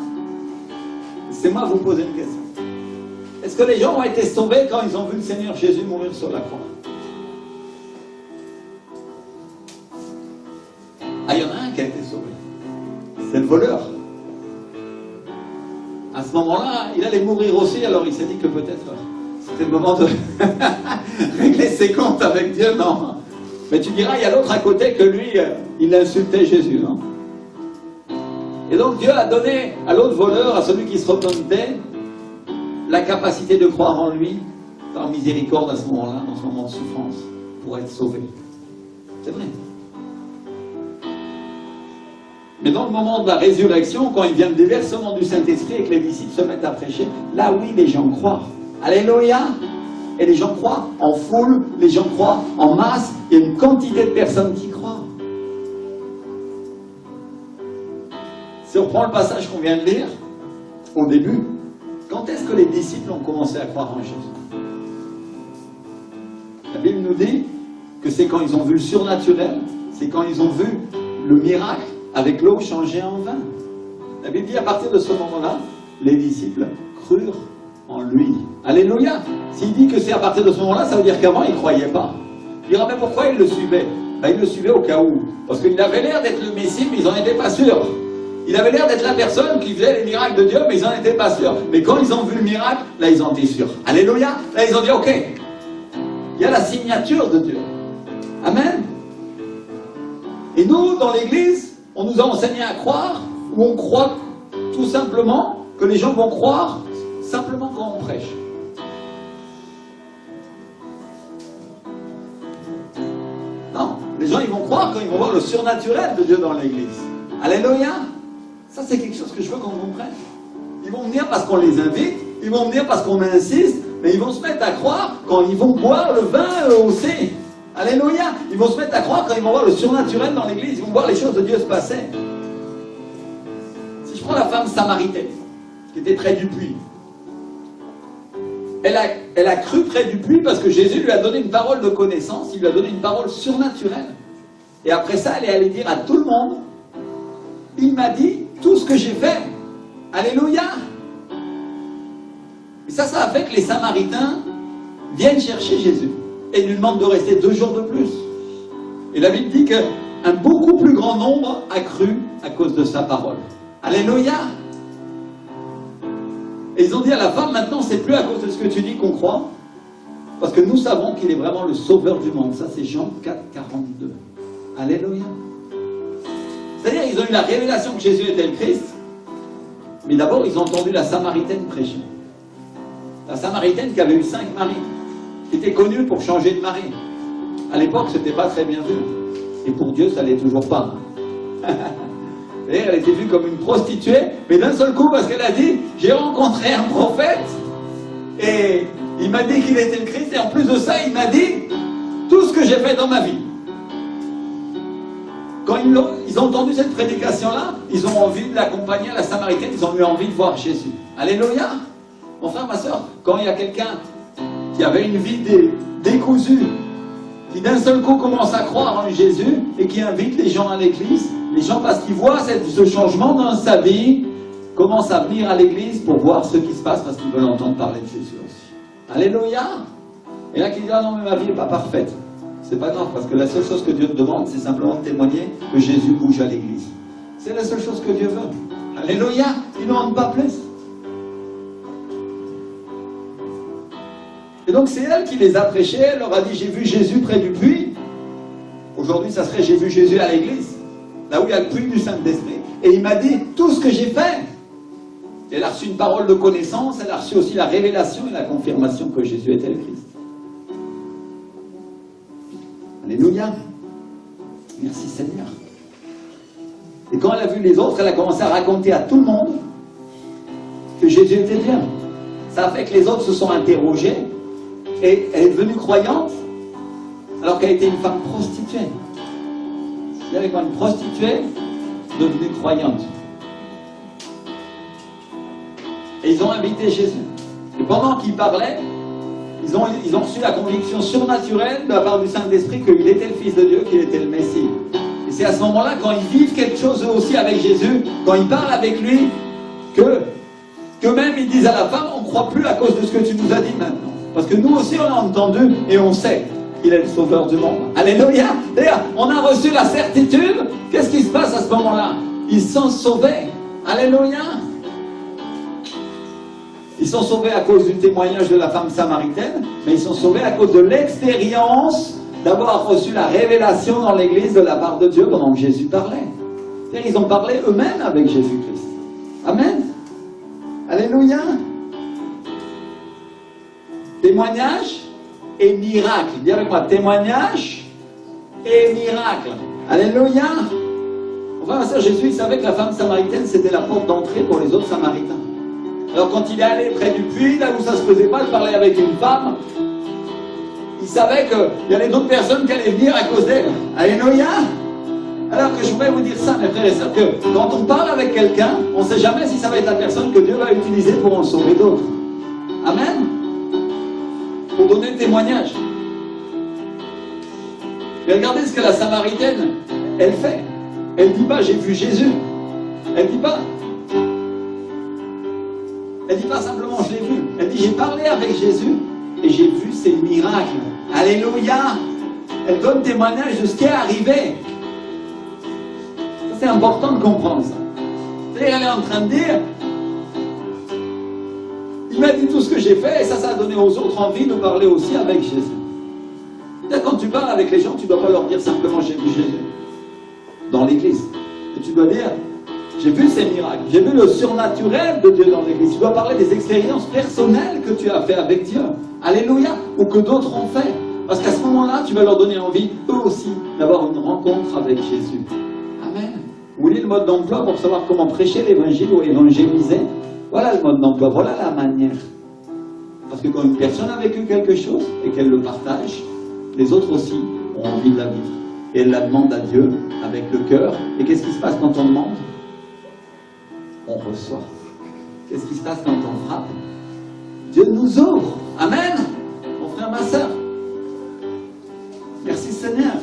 laissez-moi vous poser une question. Est-ce que les gens ont été sauvés quand ils ont vu le Seigneur Jésus mourir sur la croix? Ah, il y en a un qui a été sauvé. C'est le voleur. À ce moment-là, il allait mourir aussi, alors il s'est dit que peut-être c'était le moment de régler ses comptes avec Dieu. Non. Mais tu diras, il y a l'autre à côté que lui, il insultait Jésus. Non? Et donc Dieu a donné à l'autre voleur, à celui qui se repentait, la capacité de croire en lui, par miséricorde à ce moment-là, dans ce moment de souffrance, pour être sauvé. C'est vrai. Mais dans le moment de la résurrection, quand il vient le déversement du Saint-Esprit et que les disciples se mettent à prêcher, là oui, les gens croient. Alléluia! Et les gens croient en foule, les gens croient en masse, il y a une quantité de personnes qui croient. Si on prend le passage qu'on vient de lire, au début, quand est-ce que les disciples ont commencé à croire en Jésus? La Bible nous dit que c'est quand ils ont vu le surnaturel, c'est quand ils ont vu le miracle avec l'eau changée en vin. La Bible dit à partir de ce moment-là, les disciples crurent en lui. Alléluia! S'il dit que c'est à partir de ce moment-là, ça veut dire qu'avant, ils ne croyaient pas. Il dira, mais pourquoi ils le suivaient? Ben, ils le suivaient au cas où. Parce qu'il avait l'air d'être le Messie, mais ils n'en étaient pas sûrs. Il avait l'air d'être la personne qui faisait les miracles de Dieu, mais ils n'en étaient pas sûrs. Mais quand ils ont vu le miracle, là, ils en étaient sûrs. Alléluia! Là, ils ont dit, ok, il y a la signature de Dieu. Amen. Et nous, dans l'Église, on nous a enseigné à croire, ou on croit tout simplement que les gens vont croire simplement quand on prêche. Non, les gens ils vont croire quand ils vont voir le surnaturel de Dieu dans l'Église. Alléluia. Ça c'est quelque chose que je veux qu'on comprenne. Ils vont venir parce qu'on les invite, ils vont venir parce qu'on insiste, mais ils vont se mettre à croire quand ils vont boire le vin aussi. Alléluia. Ils vont se mettre à croire quand ils vont voir le surnaturel dans l'église, ils vont voir les choses de Dieu se passer. Si je prends la femme samaritaine, qui était près du puits, elle a cru près du puits parce que Jésus lui a donné une parole de connaissance, il lui a donné une parole surnaturelle. Et après ça, elle est allée dire à tout le monde, il m'a dit tout ce que j'ai fait. Alléluia. Et ça a fait que les Samaritains viennent chercher Jésus. Et il lui demande de rester 2 jours de plus. Et la Bible dit qu'un beaucoup plus grand nombre a cru à cause de sa parole. Alléluia. Et ils ont dit à la femme, maintenant c'est plus à cause de ce que tu dis qu'on croit, parce que nous savons qu'il est vraiment le sauveur du monde. Ça c'est Jean 4, 42. Alléluia. C'est-à-dire ils ont eu la révélation que Jésus était le Christ, mais d'abord ils ont entendu la Samaritaine prêcher. La Samaritaine qui avait eu 5 maris, qui était connue pour changer de mari. À l'époque, c'était pas très bien vu. Et pour Dieu, ça l'est toujours pas. Et elle était vue comme une prostituée, mais d'un seul coup, parce qu'elle a dit, j'ai rencontré un prophète, et il m'a dit qu'il était le Christ, et en plus de ça, il m'a dit tout ce que j'ai fait dans ma vie. Quand ils ont entendu cette prédication-là, ils ont envie de l'accompagner à la Samaritaine, ils ont eu envie de voir Jésus. Alléluia! Mon frère, ma soeur, quand il y a quelqu'un qui avait une vie décousue, qui d'un seul coup commence à croire en Jésus et qui invite les gens à l'église, les gens, parce qu'ils voient ce changement dans sa vie, commencent à venir à l'église pour voir ce qui se passe, parce qu'ils veulent entendre parler de Jésus aussi. Alléluia! Et là, qui dit, ah non, mais ma vie n'est pas parfaite. C'est pas grave, parce que la seule chose que Dieu te demande, c'est simplement de témoigner que Jésus bouge à l'église. C'est la seule chose que Dieu veut. Alléluia! Il ne demande pas plus. Et donc c'est elle qui les a prêchés, elle leur a dit, j'ai vu Jésus près du puits. Aujourd'hui, ça serait, j'ai vu Jésus à l'église, là où il y a le puits du Saint-Esprit. Et il m'a dit tout ce que j'ai fait. Et elle a reçu une parole de connaissance, elle a reçu aussi la révélation et la confirmation que Jésus était le Christ. Alléluia. Merci Seigneur. Et quand elle a vu les autres, elle a commencé à raconter à tout le monde que Jésus était bien. Ça a fait que les autres se sont interrogés. Et elle est devenue croyante alors qu'elle était une femme prostituée. Vous savez, quand une prostituée devenue croyante. Et ils ont invité Jésus. Et pendant qu'il parlait, ils ont reçu la conviction surnaturelle de la part du Saint-Esprit qu'il était le Fils de Dieu, qu'il était le Messie. Et c'est à ce moment-là, quand ils vivent quelque chose eux aussi avec Jésus, quand ils parlent avec lui, que même ils disent à la femme, on ne croit plus à cause de ce que tu nous as dit maintenant. Parce que nous aussi on a entendu et on sait qu'il est le sauveur du monde. Alléluia! D'ailleurs, on a reçu la certitude. Qu'est-ce qui se passe à ce moment-là? Ils sont sauvés. Alléluia! Ils sont sauvés à cause du témoignage de la femme samaritaine, mais ils sont sauvés à cause de l'expérience d'avoir reçu la révélation dans l'église de la part de Dieu pendant que Jésus parlait. C'est-à-dire, ils ont parlé eux-mêmes avec Jésus-Christ. Amen. Alléluia. Témoignage et miracle. Dis avec moi, témoignage et miracle. Alléluia. Enfin, ma soeur, Jésus, il savait que la femme samaritaine, c'était la porte d'entrée pour les autres samaritains. Alors quand il est allé près du puits, là où ça ne se faisait pas de parler avec une femme, il savait qu'il y avait d'autres personnes qui allaient venir à cause d'elle. Alléluia. Alors que je voudrais vous dire ça, mes frères et sœurs, que quand on parle avec quelqu'un, on ne sait jamais si ça va être la personne que Dieu va utiliser pour en sauver d'autres. Amen. Pour donner le témoignage. Mais regardez ce que la Samaritaine, elle fait. Elle ne dit pas, j'ai vu Jésus. Elle ne dit pas. Elle ne dit pas simplement, je l'ai vu. Elle dit, j'ai parlé avec Jésus et j'ai vu ses miracles. Alléluia. Elle donne témoignage de ce qui est arrivé. C'est important de comprendre ça. C'est-à-dire, elle est en train de dire, il m'a dit tout ce que j'ai fait et ça a donné aux autres envie de parler aussi avec Jésus. C'est-à-dire, quand tu parles avec les gens, tu ne dois pas leur dire simplement j'ai vu Jésus dans l'église. Et tu dois dire, j'ai vu ces miracles, j'ai vu le surnaturel de Dieu dans l'église. Tu dois parler des expériences personnelles que tu as fait avec Dieu. Alléluia. Ou que d'autres ont fait. Parce qu'à ce moment-là, tu vas leur donner envie, eux aussi, d'avoir une rencontre avec Jésus. Amen. Vous voulez le mode d'emploi pour savoir comment prêcher l'évangile ou évangéliser? Voilà le mode d'emploi, voilà la manière. Parce que quand une personne a vécu quelque chose et qu'elle le partage, les autres aussi ont envie de la vivre. Et elle la demande à Dieu avec le cœur. Et qu'est-ce qui se passe quand on demande? On reçoit. Qu'est-ce qui se passe quand on frappe? Dieu nous ouvre. Amen. Mon frère, ma soeur. Merci Seigneur.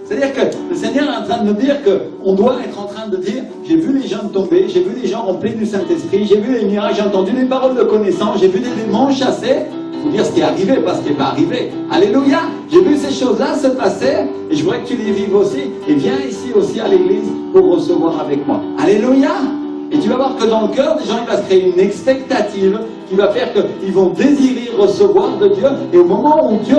C'est-à-dire que le Seigneur est en train de nous dire qu'on doit être en train de dire, j'ai vu les gens tomber, j'ai vu les gens remplis du Saint-Esprit, j'ai vu les miracles, j'ai entendu des paroles de connaissance, j'ai vu des démons chassés. Il faut dire ce qui est arrivé, pas ce qui n'est pas arrivé. Alléluia. J'ai vu ces choses-là se passer et je voudrais que tu les vives aussi. Et viens ici aussi à l'église pour recevoir avec moi. Alléluia. Et tu vas voir que dans le cœur des gens, il va se créer une expectative qui va faire qu'ils vont désirer recevoir de Dieu. Et au moment où Dieu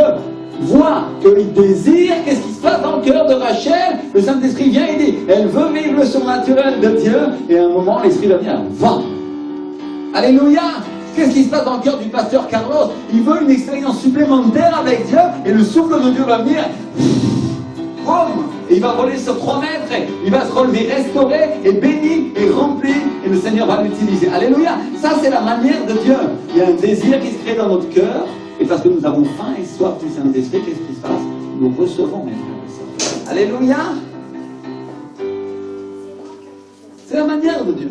voit qu'il désire, qu'est-ce qui se passe dans le cœur de Rachel? Le Saint-Esprit vient et dit, elle veut vivre le surnaturel de Dieu. Et à un moment, l'Esprit va venir, va. Alléluia. Qu'est-ce qui se passe dans le cœur du pasteur Carlos? Il veut une expérience supplémentaire avec Dieu et le souffle de Dieu va venir. Boum! Et il va voler sur 3 mètres, et il va se relever restauré et béni et rempli, et le Seigneur va l'utiliser. Alléluia! Ça, c'est la manière de Dieu. Il y a un désir qui se crée dans notre cœur, et parce que nous avons faim et soif du Saint-Esprit, qu'est-ce qui se passe? Nous recevons, mes frères et sœurs. Alléluia! C'est la manière de Dieu.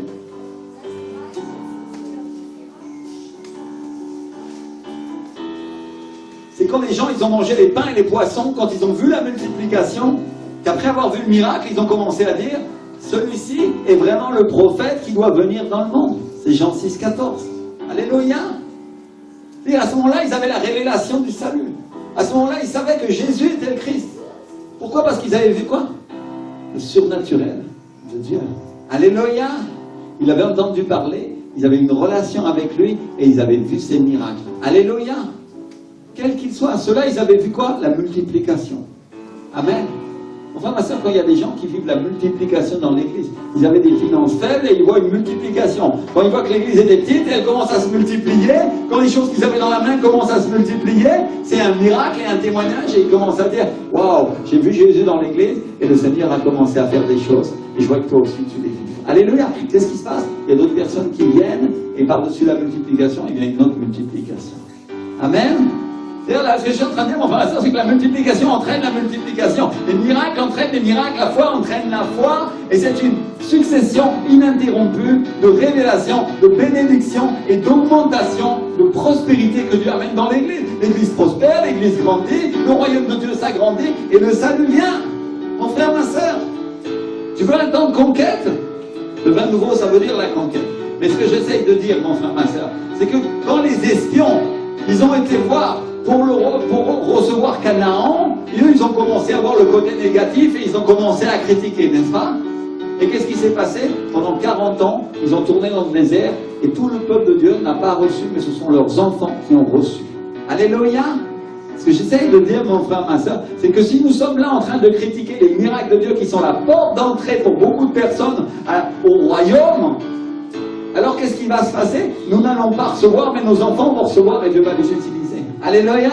C'est quand les gens, ils ont mangé les pains et les poissons, quand ils ont vu la multiplication, qu'après avoir vu le miracle, ils ont commencé à dire, celui-ci est vraiment le prophète qui doit venir dans le monde. C'est Jean 6, 14. Alléluia. Et à ce moment-là, ils avaient la révélation du salut. À ce moment-là, ils savaient que Jésus était le Christ. Pourquoi? Parce qu'ils avaient vu quoi? Le surnaturel de Dieu. Alléluia. Ils avaient entendu parler, ils avaient une relation avec lui, et ils avaient vu ses miracles. Alléluia. Quel qu'il soit, ceux-là, ils avaient vu quoi? La multiplication. Amen. Enfin, ma soeur, quand il y a des gens qui vivent la multiplication dans l'église, ils avaient des finances faibles et ils voient une multiplication. Quand ils voient que l'église était petite, elle commence à se multiplier. Quand les choses qu'ils avaient dans la main commencent à se multiplier, c'est un miracle et un témoignage et ils commencent à dire, waouh, j'ai vu Jésus dans l'église et le Seigneur a commencé à faire des choses. Et je vois que toi aussi tu les vis. Alléluia. Qu'est-ce qui se passe? Il y a d'autres personnes qui viennent et par-dessus la multiplication, il y a une autre multiplication. Amen. D'ailleurs, là, ce que je suis en train de dire, mon frère et sœur, c'est que la multiplication entraîne la multiplication. Les miracles entraînent les miracles, la foi entraîne la foi, et c'est une succession ininterrompue de révélations, de bénédictions et d'augmentation de prospérité que Dieu amène dans l'Église. L'Église prospère, l'Église grandit, le royaume de Dieu s'agrandit, et le salut vient. Mon frère, ma sœur, tu veux un temps de conquête? Le vin nouveau, ça veut dire la conquête. Mais ce que j'essaye de dire, mon frère, ma sœur, c'est que quand les espions, ils ont été voir pour recevoir Canaan, et eux, ils ont commencé à voir le côté négatif et ils ont commencé à critiquer, n'est-ce pas? Et qu'est-ce qui s'est passé? Pendant 40 ans, ils ont tourné dans le désert et tout le peuple de Dieu n'a pas reçu, mais ce sont leurs enfants qui ont reçu. Alléluia! Ce que j'essaye de dire, mon frère, ma soeur, c'est que si nous sommes là en train de critiquer les miracles de Dieu qui sont la porte d'entrée pour beaucoup de personnes au royaume, alors qu'est-ce qui va se passer? Nous n'allons pas recevoir, mais nos enfants vont recevoir et Dieu va les utiliser. Alléluia.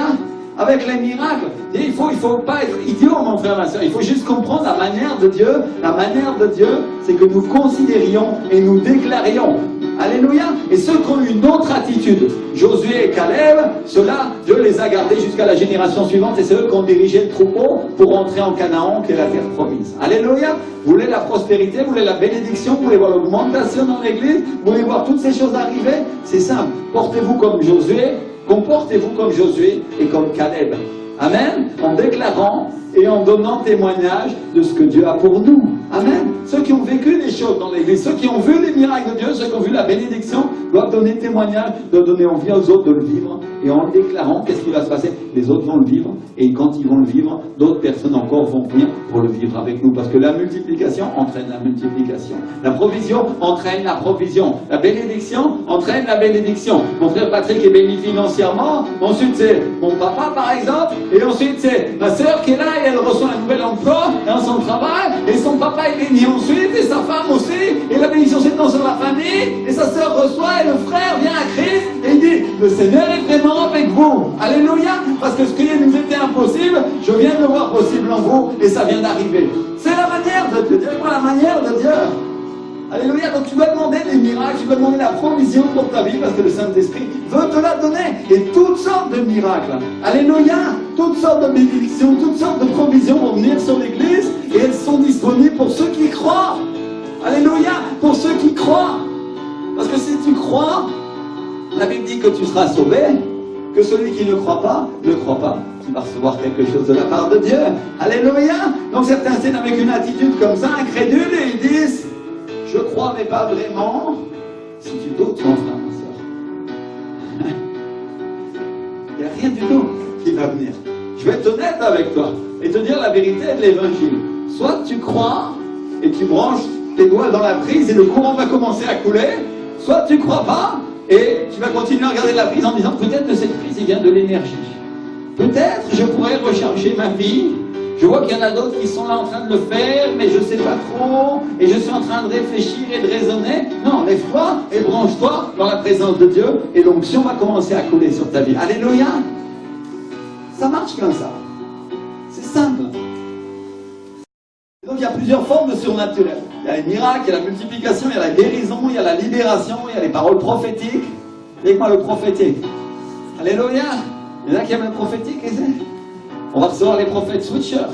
Avec les miracles. Et il faut pas être idiot, mon frère, ma soeur. Il faut juste comprendre la manière de Dieu. La manière de Dieu, c'est que nous considérions et nous déclarions. Alléluia. Et ceux qui ont eu une autre attitude, Josué et Caleb, ceux-là, Dieu les a gardés jusqu'à la génération suivante et c'est eux qui ont dirigé le troupeau pour entrer en Canaan, qui est la terre promise. Alléluia. Vous voulez la prospérité, vous voulez la bénédiction, vous voulez voir l'augmentation dans l'église, vous voulez voir toutes ces choses arriver? C'est simple. Portez-vous comme Josué. Comportez-vous comme Josué et comme Caleb. Amen. En déclarant et en donnant témoignage de ce que Dieu a pour nous. Amen. Ceux qui ont vécu des choses dans l'église, ceux qui ont vu les miracles de Dieu, ceux qui ont vu la bénédiction, doivent donner témoignage, doivent donner envie aux autres de le vivre. Et en le déclarant, qu'est-ce qui va se passer? Les autres vont le vivre. Et quand ils vont le vivre, d'autres personnes encore vont venir pour le vivre avec nous. Parce que la multiplication entraîne la multiplication. La provision entraîne la provision. La bénédiction entraîne la bénédiction. Mon frère Patrick est béni financièrement. Ensuite, c'est mon papa, par exemple. Et ensuite, c'est ma sœur qui est là et elle reçoit un nouvel emploi dans son travail. Et son papa est béni ensuite. Et sa femme aussi. Et la bénédiction s'étend sur la famille. Et sa sœur reçoit. Et le frère vient à Christ. Et il dit, le Seigneur est vraiment avec vous. Alléluia. Parce que ce qui nous était impossible, je viens de le voir possible en vous. Et ça vient d'arriver. C'est la manière de Dieu. Dis-moi la manière de Dieu. Alléluia. Donc tu dois demander des miracles, tu dois demander la provision pour ta vie parce que le Saint-Esprit veut te la donner. Et toutes sortes de miracles. Alléluia. Toutes sortes de bénédictions, toutes sortes de provisions vont venir sur l'Église et elles sont disponibles pour ceux qui croient. Alléluia. Pour ceux qui croient. Parce que si tu crois, la Bible dit que tu seras sauvé, que celui qui ne croit pas, tu vas recevoir quelque chose de la part de Dieu. Alléluia. Donc certains viennent avec une attitude comme ça, incrédule, et ils disent, je crois mais pas vraiment. Si tu doutes, mon frère, ma soeur, il n'y a rien du tout qui va venir. Je vais être honnête avec toi et te dire la vérité de l'évangile. Soit tu crois et tu branches tes doigts dans la prise et le courant va commencer à couler, soit tu crois pas et tu vas continuer à regarder la prise en disant peut-être que cette prise il vient de l'énergie. Peut-être je pourrais recharger ma vie Je vois qu'il y en a d'autres qui sont là en train de le faire, mais je ne sais pas trop, et je suis en train de réfléchir et de raisonner. Non, lève-toi et branche-toi dans la présence de Dieu, et l'onction va commencer à couler sur ta vie. Alléluia! Ça marche comme ça. C'est simple. Donc il y a plusieurs formes de surnaturel. Il y a les miracles, il y a la multiplication, il y a la guérison, il y a la libération, il y a les paroles prophétiques. Dites-moi le prophétique. Alléluia! Il y en a qui aiment le prophétique, on va recevoir les prophètes switchers.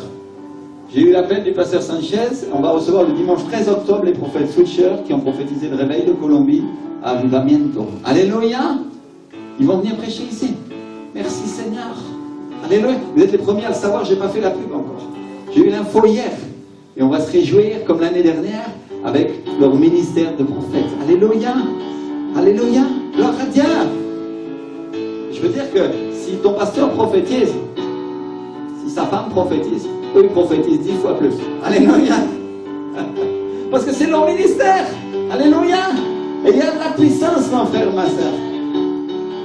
J'ai eu l'appel du pasteur Sanchez. On va recevoir le dimanche 13 octobre les prophètes switchers qui ont prophétisé le réveil de Colombie à Avivamiento. Alléluia! Ils vont venir prêcher ici. Merci Seigneur. Alléluia! Vous êtes les premiers à le savoir, je n'ai pas fait la pub encore. J'ai eu l'info hier. Et on va se réjouir, comme l'année dernière, avec leur ministère de prophètes. Alléluia! Alléluia! Gloire à Dieu! Je veux dire que si ton pasteur prophétise, si sa femme prophétise, eux ils prophétisent 10 fois plus. Alléluia! Parce que c'est leur ministère. Alléluia! Et il y a de la puissance, mon frère, ma soeur.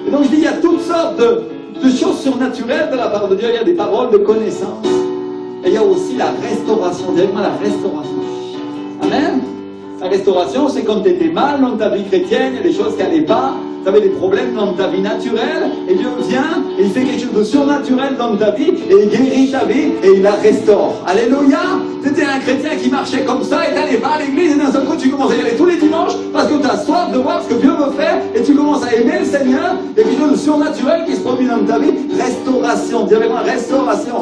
Et donc je dis, il y a toutes sortes de choses surnaturelles de la part de Dieu. Il y a des paroles de connaissance. Et il y a aussi la restauration. Directement la restauration. Amen? La restauration, c'est quand tu étais mal dans ta vie chrétienne, il y a des choses qui n'allaient pas, tu avais des problèmes dans ta vie naturelle, et Dieu vient, et il fait quelque chose de surnaturel dans ta vie, et il guérit ta vie, et il la restaure. Alléluia! Tu étais un chrétien qui marchait comme ça, et tu n'allais pas à l'église, et d'un seul coup tu commences à y aller tous les dimanches, parce que tu as soif de voir ce que Dieu veut faire, et tu commences à aimer le Seigneur, et quelque chose de surnaturel qui se produit dans ta vie. Restauration, dis avec moi, restauration.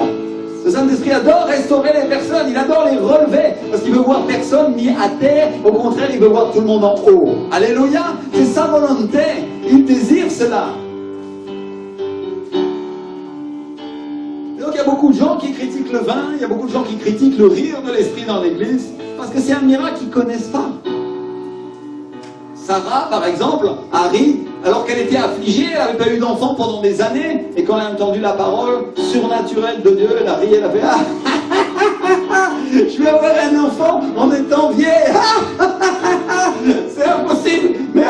Le Saint-Esprit adore restaurer les personnes, il adore les relever, parce qu'il veut voir personne mis à terre, au contraire, il veut voir tout le monde en haut. Alléluia, c'est sa volonté, il désire cela. Et donc il y a beaucoup de gens qui critiquent le vin, il y a beaucoup de gens qui critiquent le rire de l'Esprit dans l'Église, parce que c'est un miracle qu'ils ne connaissent pas. Sarah, par exemple, a ri, alors qu'elle était affligée, elle n'avait pas eu d'enfant pendant des années, et quand elle a entendu la parole surnaturelle de Dieu, elle a ri, elle a fait ah, je vais avoir un enfant en étant vieille. C'est impossible. Mais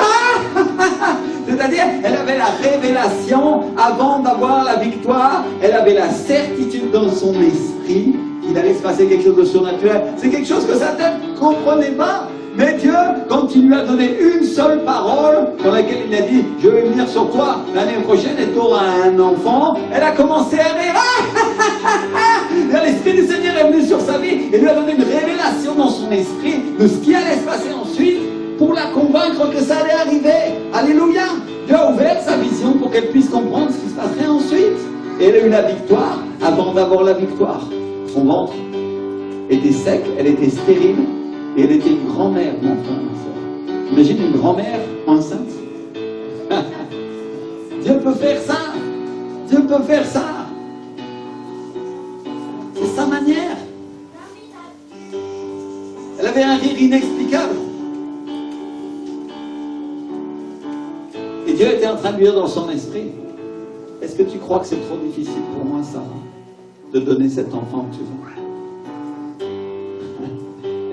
c'est-à-dire, elle avait la révélation avant d'avoir la victoire, elle avait la certitude dans son esprit qu'il allait se passer quelque chose de surnaturel. C'est quelque chose que sa tête ne comprenait pas. Mais Dieu, quand il lui a donné une seule parole, dans laquelle il a dit, je vais venir sur toi l'année prochaine et tu auras un enfant, elle a commencé à rire. L'Esprit du Seigneur est venu sur sa vie et lui a donné une révélation dans son esprit de ce qui allait se passer ensuite pour la convaincre que ça allait arriver. Alléluia! Dieu a ouvert sa vision pour qu'elle puisse comprendre ce qui se passerait ensuite. Et elle a eu la victoire avant d'avoir la victoire. Son ventre était sec, elle était stérile. Et elle était une grand-mère, mon frère, ma soeur. Imagine une grand-mère enceinte. Dieu peut faire ça. Dieu peut faire ça. C'est sa manière. Elle avait un rire inexplicable. Et Dieu était en train de lui dire dans son esprit, est-ce que tu crois que c'est trop difficile pour moi, Sarah, de donner cet enfant que tu veux?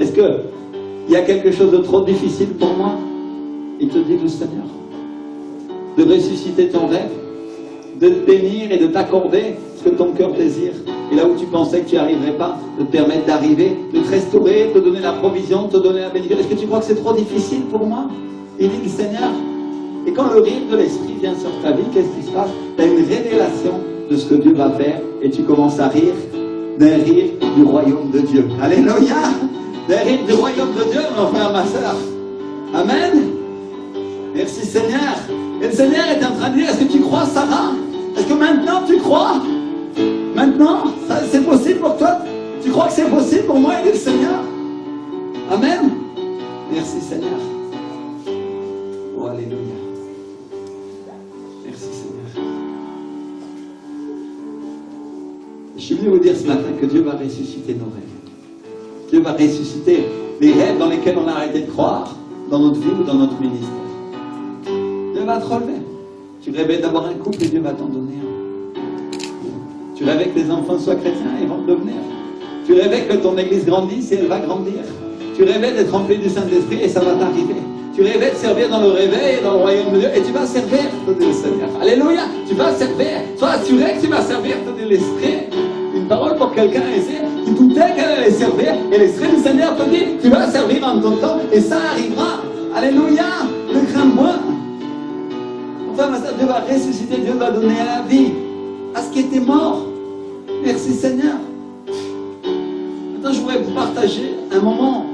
Est-ce qu'il y a quelque chose de trop difficile pour moi? Il te dit le Seigneur. De ressusciter ton rêve, de te bénir et de t'accorder ce que ton cœur désire. Et là où tu pensais que tu n'y arriverais pas, de te permettre d'arriver, de te restaurer, de te donner la provision, de te donner la bénédiction. Est-ce que tu crois que c'est trop difficile pour moi? Il dit le Seigneur. Et quand le rire de l'Esprit vient sur ta vie, qu'est-ce qui se passe? Tu as une révélation de ce que Dieu va faire et tu commences à rire d'un rire du royaume de Dieu. Alléluia! D'un rire du royaume de Dieu, mon frère, ma soeur. Amen. Merci Seigneur. Et le Seigneur est en train de dire, est-ce que tu crois, Sarah? Est-ce que maintenant tu crois? Maintenant, c'est possible pour toi? Tu crois que c'est possible pour moi? Il dit le Seigneur. Amen. Merci Seigneur. Oh, alléluia. Merci Seigneur. Je suis venu vous dire ce matin que Dieu va ressusciter nos rêves. Dieu va ressusciter les rêves dans lesquels on a arrêté de croire, dans notre vie ou dans notre ministère. Dieu va te relever. Tu rêvais d'avoir un couple et Dieu va t'en donner un. Tu rêvais que tes enfants soient chrétiens et vont le devenir. Tu rêvais que ton église grandisse et elle va grandir. Tu rêvais d'être rempli du Saint-Esprit et ça va t'arriver. Tu rêvais de servir dans le réveil et dans le royaume de Dieu et tu vas servir, te dit le Seigneur. Alléluia, tu vas servir. Sois assuré que tu vas servir, te dit l'Esprit. Une parole pour encore quelqu'un ici qui doutait qu'elle allait servir, et l'Esprit du Seigneur te dit, tu vas servir en ton temps, et ça arrivera. Alléluia, ne crains moins. Enfin, Dieu va ressusciter, Dieu va donner la vie à ce qui était mort. Merci Seigneur. Maintenant, je voudrais vous partager un moment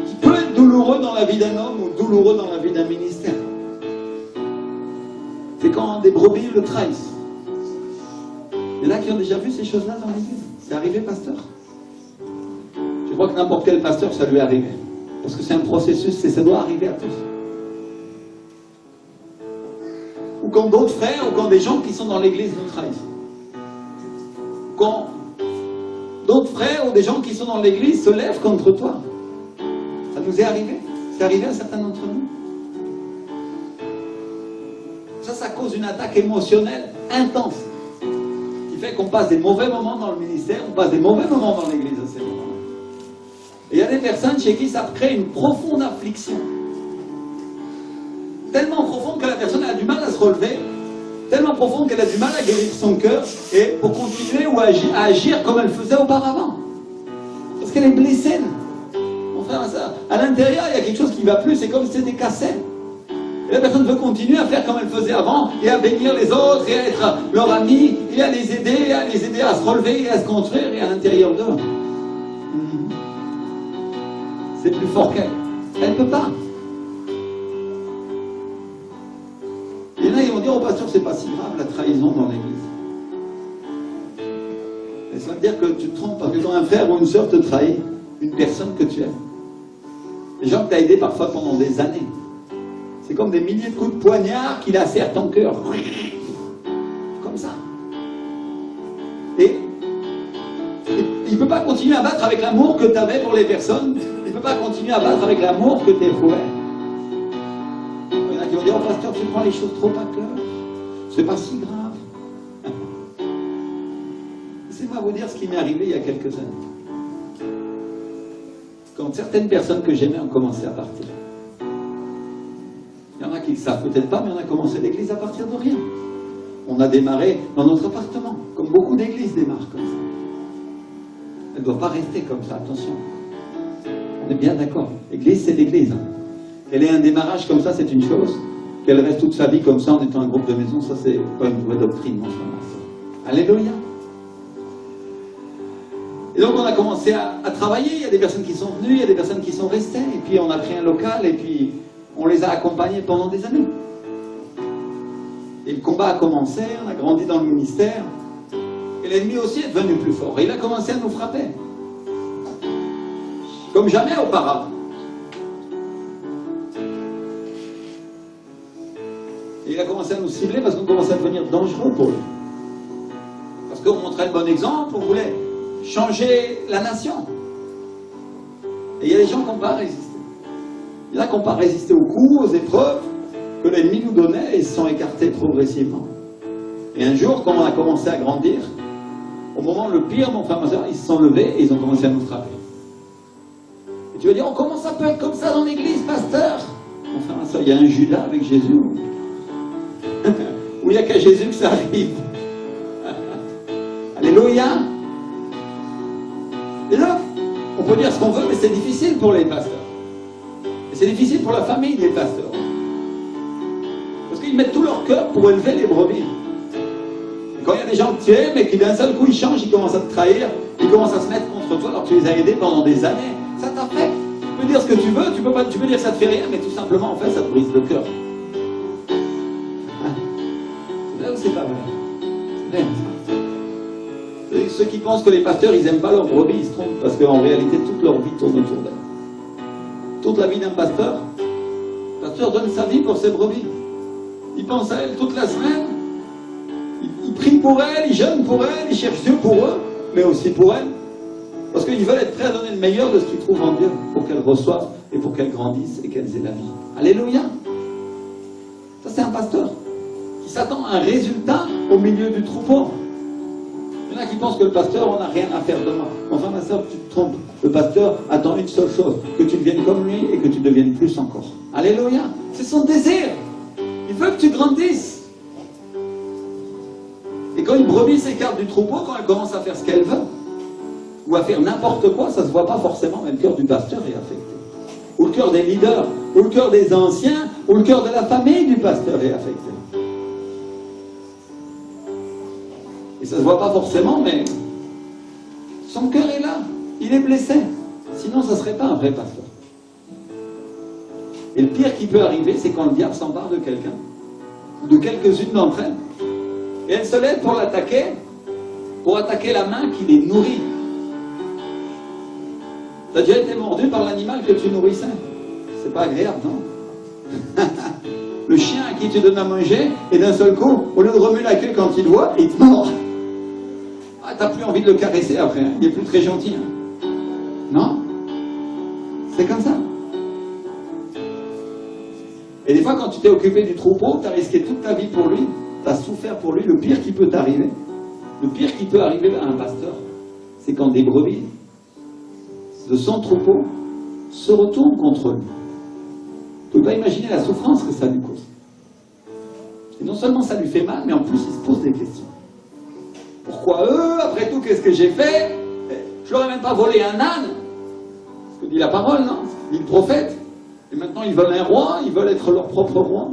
qui peut être douloureux dans la vie d'un homme ou douloureux dans la vie d'un ministère. C'est quand des brebis le trahissent. Il y en a qui ont déjà vu ces choses-là dans l'église. C'est arrivé, pasteur? Je crois que n'importe quel pasteur, ça lui est arrivé. Parce que c'est un processus et ça doit arriver à tous. Ou quand d'autres frères, ou quand des gens qui sont dans l'église nous trahissent. Quand d'autres frères ou des gens qui sont dans l'église se lèvent contre toi. Ça nous est arrivé. C'est arrivé à certains d'entre nous. Ça cause une attaque émotionnelle intense. Qui fait qu'on passe des mauvais moments dans le ministère, on passe des mauvais moments dans l'église à ces moments-là. Et il y a des personnes chez qui ça crée une profonde affliction. Tellement profonde que la personne a du mal à se relever, tellement profonde qu'elle a du mal à guérir son cœur, et pour continuer ou à agir comme elle faisait auparavant. Parce qu'elle est blessée. Enfin, à l'intérieur, il y a quelque chose qui ne va plus, c'est comme si c'était cassé. Et la personne veut continuer à faire comme elle faisait avant, et à bénir les autres, et à être leur ami, et à les aider à se relever, et à se construire, et à l'intérieur d'eux. C'est plus fort qu'elle. Elle ne peut pas. Il y en a qui vont dire, oh pasteur, c'est pas si grave la trahison dans l'église. Et ça veut dire que tu te trompes parce que quand un frère ou une sœur te trahit, une personne que tu aimes. Les gens que tu as aidés parfois pendant des années. C'est comme des milliers de coups de poignard qui lacèrent ton cœur. Comme ça. Et il ne peut pas continuer à battre avec l'amour que tu avais pour les personnes. Il ne peut pas continuer à battre avec l'amour que tu éprouvais. Il y en a qui vont dire, oh pasteur, tu prends les choses trop à cœur. C'est pas si grave. Laissez-moi vous dire ce qui m'est arrivé il y a quelques années. Quand certaines personnes que j'aimais ont commencé à partir. Il y en a qui ne savent peut-être pas, mais on a commencé l'église à partir de rien. On a démarré dans notre appartement, comme beaucoup d'églises démarrent comme ça. Elle ne doit pas rester comme ça, attention. On est bien d'accord. L'église, c'est l'église. Qu'elle ait un démarrage comme ça, c'est une chose. Qu'elle reste toute sa vie comme ça en étant un groupe de maison, ça, c'est pas une vraie doctrine, mon frère. Alléluia. Et donc, on a commencé à travailler. Il y a des personnes qui sont venues, il y a des personnes qui sont restées. Et puis, on a pris un local, et puis, on les a accompagnés pendant des années. Et le combat a commencé, on a grandi dans le ministère. Et l'ennemi aussi est devenu plus fort. Et il a commencé à nous frapper. Comme jamais auparavant. Et il a commencé à nous cibler parce qu'on commençait à devenir dangereux pour lui. Parce qu'on montrait le bon exemple, on voulait changer la nation. Et il y a des gens qui n'ont pas résisté. Il y en a qui n'ont pas résisté aux coups, aux épreuves que l'ennemi nous donnait et ils se sont écartés progressivement. Et un jour, quand on a commencé à grandir, au moment le pire, mon frère, ma soeur, ils se sont levés et ils ont commencé à nous frapper. Et tu vas dire, oh, comment ça peut être comme ça dans l'église, pasteur? Mon frère, ma soeur, il y a un Judas avec Jésus. Ou il n'y a qu'à Jésus que ça arrive. Alléluia. Et là, on peut dire ce qu'on veut, mais c'est difficile pour les pasteurs. Et c'est difficile pour la famille des pasteurs. Parce qu'ils mettent tout leur cœur pour élever les brebis. Et quand il y a des gens que tu aimes et qui d'un seul coup ils changent, ils commencent à te trahir, ils commencent à se mettre contre toi alors que tu les as aidés pendant des années, ça t'affecte. Tu peux dire ce que tu veux, tu peux dire que ça te fait rien, mais tout simplement en fait ça te brise le cœur. C'est vrai ou c'est pas vrai? C'est vrai. Ceux qui pensent que les pasteurs ils n'aiment pas leurs brebis, ils se trompent parce qu'en réalité toute leur vie tourne autour d'elles. Toute la vie d'un pasteur, le pasteur donne sa vie pour ses brebis. Il pense à elles toute la semaine, il prie pour elles, il jeûne pour elles, il cherche Dieu pour eux, mais aussi pour elles. Parce qu'ils veulent être prêts à donner le meilleur de ce qu'ils trouvent en Dieu pour qu'elles reçoivent et pour qu'elles grandissent et qu'elles aient la vie. Alléluia. Ça c'est un pasteur qui s'attend à un résultat au milieu du troupeau. Il y en a qui pensent que le pasteur, on n'a rien à faire demain. Enfin, ma soeur, tu te trompes. Le pasteur attend une seule chose, que tu deviennes comme lui et que tu deviennes plus encore. Alléluia. C'est son désir. Il veut que tu grandisses. Et quand une brebis s'écarte du troupeau, quand elle commence à faire ce qu'elle veut, ou à faire n'importe quoi, ça ne se voit pas forcément, mais le cœur du pasteur est affecté. Ou le cœur des leaders, ou le cœur des anciens, ou le cœur de la famille du pasteur est affecté. Et ça ne se voit pas forcément, mais son cœur est là, il est blessé. Sinon, ça ne serait pas un vrai pasteur. Et le pire qui peut arriver, c'est quand le diable s'empare de quelqu'un, ou de quelques-unes d'entre elles, et elle se lève pour l'attaquer, pour attaquer la main qui les nourrit. Tu as déjà été mordu par l'animal que tu nourrissais? C'est pas agréable, non? Le chien à qui tu donnes à manger, et d'un seul coup, au lieu de remuer la queue quand il te voit, il te mord. Ah, t'as plus envie de le caresser après, hein. Il est plus très gentil. Hein. Non? C'est comme ça. Et des fois, quand tu t'es occupé du troupeau, tu as risqué toute ta vie pour lui, tu as souffert pour lui. Le pire qui peut t'arriver, le pire qui peut arriver à un pasteur, c'est quand des brebis de son troupeau se retournent contre lui. Tu ne peux pas imaginer la souffrance que ça lui cause. Et non seulement ça lui fait mal, mais en plus il se pose des questions. Pourquoi eux, après tout, qu'est-ce que j'ai fait? Je leur ai même pas volé un âne. Ce que dit la parole, non? Ce que dit le prophète. Et maintenant ils veulent un roi, ils veulent être leur propre roi.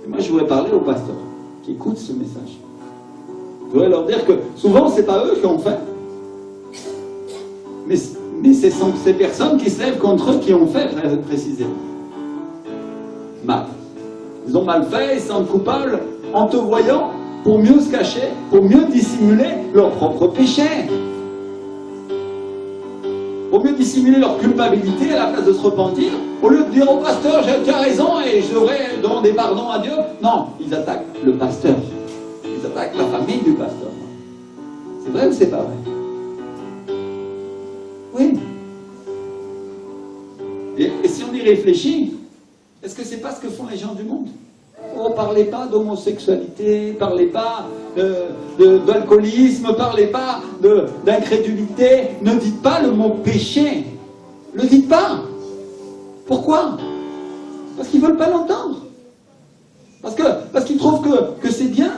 Et moi je voudrais parler aux pasteurs qui écoutent ce message. Je voudrais leur dire que souvent c'est pas eux qui ont fait. Mais c'est ces personnes qui se lèvent contre eux qui ont fait précisément. Mal. Ils ont mal fait, ils se sentent coupables en te voyant pour mieux se cacher, pour mieux dissimuler leur propre péché. Pour mieux dissimuler leur culpabilité à la place de se repentir, au lieu de dire au pasteur, tu as raison et je devrais demander pardon à Dieu. Non, ils attaquent le pasteur. Ils attaquent la famille du pasteur. C'est vrai ou c'est pas vrai? Oui. Et si on y réfléchit, est-ce que c'est pas ce que font les gens du monde? Oh, parlez pas d'homosexualité, parlez pas d'alcoolisme, parlez pas d'incrédulité, ne dites pas le mot péché. Ne le dites pas. Pourquoi? Parce qu'ils veulent pas l'entendre. Parce qu'ils trouvent que c'est bien.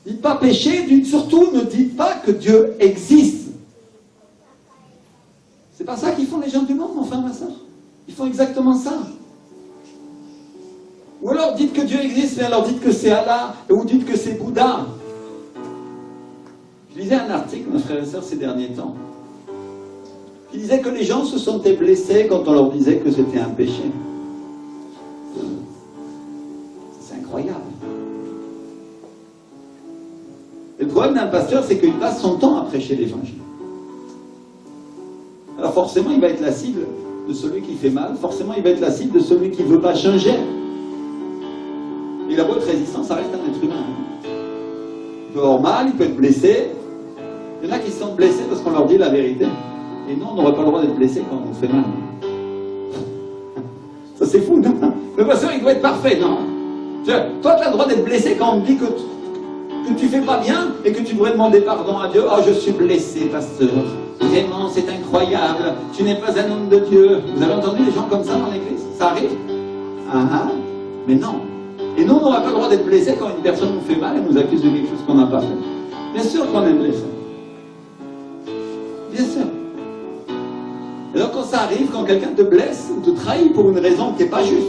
Dites pas péché, surtout ne dites pas que Dieu existe. C'est pas ça qu'ils font les gens du monde, mon frère, ma soeur. Ils font exactement ça. Ou alors dites que Dieu existe, mais alors dites que c'est Allah, ou dites que c'est Bouddha. Je lisais un article, mes frères et sœurs, ces derniers temps, qui disait que les gens se sentaient blessés quand on leur disait que c'était un péché. C'est incroyable. Et le problème d'un pasteur, c'est qu'il passe son temps à prêcher l'évangile. Alors forcément, il va être la cible de celui qui fait mal, forcément, il va être la cible de celui qui ne veut pas changer. Il a beau être résistant, ça reste un être humain. Il peut avoir mal, il peut être blessé. Il y en a qui se sentent blessés parce qu'on leur dit la vérité. Et nous, on n'aurait pas le droit d'être blessé quand on fait mal. Ça, c'est fou, non? Le pasteur, il doit être parfait, non? Toi, tu as le droit d'être blessé quand on te dit que tu fais pas bien et que tu devrais demander pardon à Dieu. Oh, je suis blessé, pasteur. Vraiment, c'est incroyable. Tu n'es pas un homme de Dieu. Vous avez entendu des gens comme ça dans l'église? Ça arrive? Mais non. Et nous, on n'aura pas le droit d'être blessé quand une personne nous fait mal et nous accuse de quelque chose qu'on n'a pas fait. Bien sûr qu'on est blessé. Bien sûr. Et donc quand ça arrive, quand quelqu'un te blesse ou te trahit pour une raison qui n'est pas juste,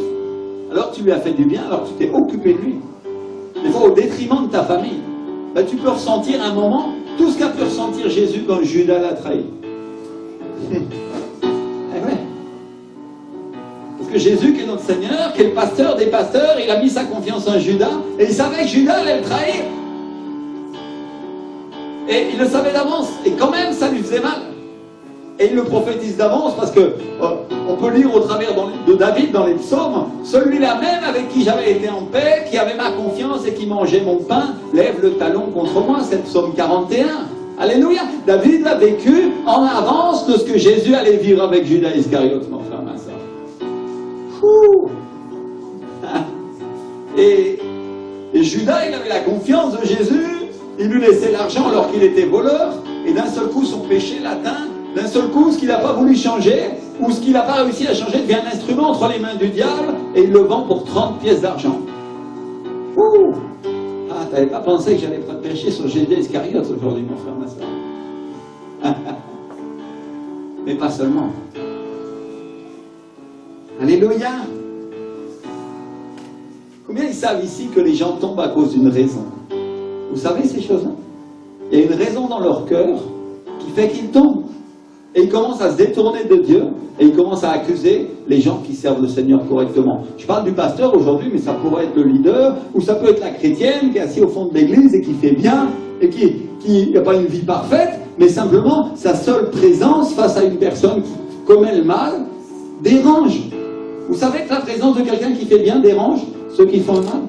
alors tu lui as fait du bien, alors tu t'es occupé de lui. Des fois, au détriment de ta famille, tu peux ressentir un moment tout ce qu'a pu ressentir Jésus quand Judas l'a trahi. Parce que Jésus, qui est notre Seigneur, qui est le pasteur des pasteurs, il a mis sa confiance en Judas, et il savait que Judas allait le trahir. Et il le savait d'avance, et quand même ça lui faisait mal. Et il le prophétise d'avance, parce que on peut lire au travers de David dans les psaumes, celui-là même avec qui j'avais été en paix, qui avait ma confiance et qui mangeait mon pain, lève le talon contre moi, c'est le psaume 41. Alléluia. David l'a vécu en avance de ce que Jésus allait vivre avec Judas Iscariote, mon frère, ma soeur. Et Judas, il avait la confiance de Jésus, il lui laissait l'argent alors qu'il était voleur, et d'un seul coup son péché l'atteint, d'un seul coup ce qu'il n'a pas voulu changer, ou ce qu'il n'a pas réussi à changer devient un instrument entre les mains du diable, et il le vend pour 30 pièces d'argent. Ouh! Ah, t'avais pas pensé que j'allais prêcher sur Judas Iscariote aujourd'hui, mon frère, ma soeur. Mais pas seulement. Alléluia! Combien ils savent ici que les gens tombent à cause d'une raison? Vous savez ces choses-là? Il y a une raison dans leur cœur qui fait qu'ils tombent. Et ils commencent à se détourner de Dieu et ils commencent à accuser les gens qui servent le Seigneur correctement. Je parle du pasteur aujourd'hui, mais ça pourrait être le leader, ou ça peut être la chrétienne qui est assise au fond de l'église et qui fait bien, et qui n'a pas une vie parfaite, mais simplement sa seule présence face à une personne qui commet le mal dérange. Vous savez que la présence de quelqu'un qui fait bien dérange ceux qui font le mal?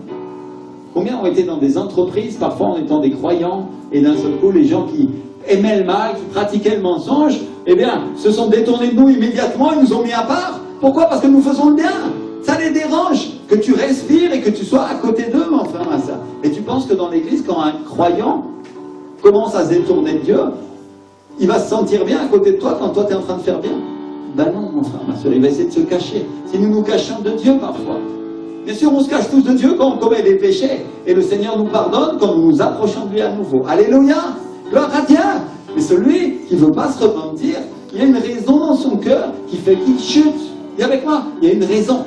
Combien ont été dans des entreprises, parfois en étant des croyants, et d'un seul coup, les gens qui aimaient le mal, qui pratiquaient le mensonge, eh bien, se sont détournés de nous immédiatement, ils nous ont mis à part. Pourquoi? Parce que nous faisons le bien. Ça les dérange que tu respires et que tu sois à côté d'eux, mon frère, ma soeur. Et tu penses que dans l'église, quand un croyant commence à se détourner de Dieu, il va se sentir bien à côté de toi quand toi tu es en train de faire bien? Ben non, mon frère, ma soeur, il va essayer de se cacher. Si nous nous cachons de Dieu parfois. Bien sûr, on se cache tous de Dieu quand on commet des péchés. Et le Seigneur nous pardonne quand nous nous approchons de lui à nouveau. Alléluia! Gloire à Dieu! Mais celui qui ne veut pas se repentir, il y a une raison dans son cœur qui fait qu'il chute. Dis avec moi, il y a une raison.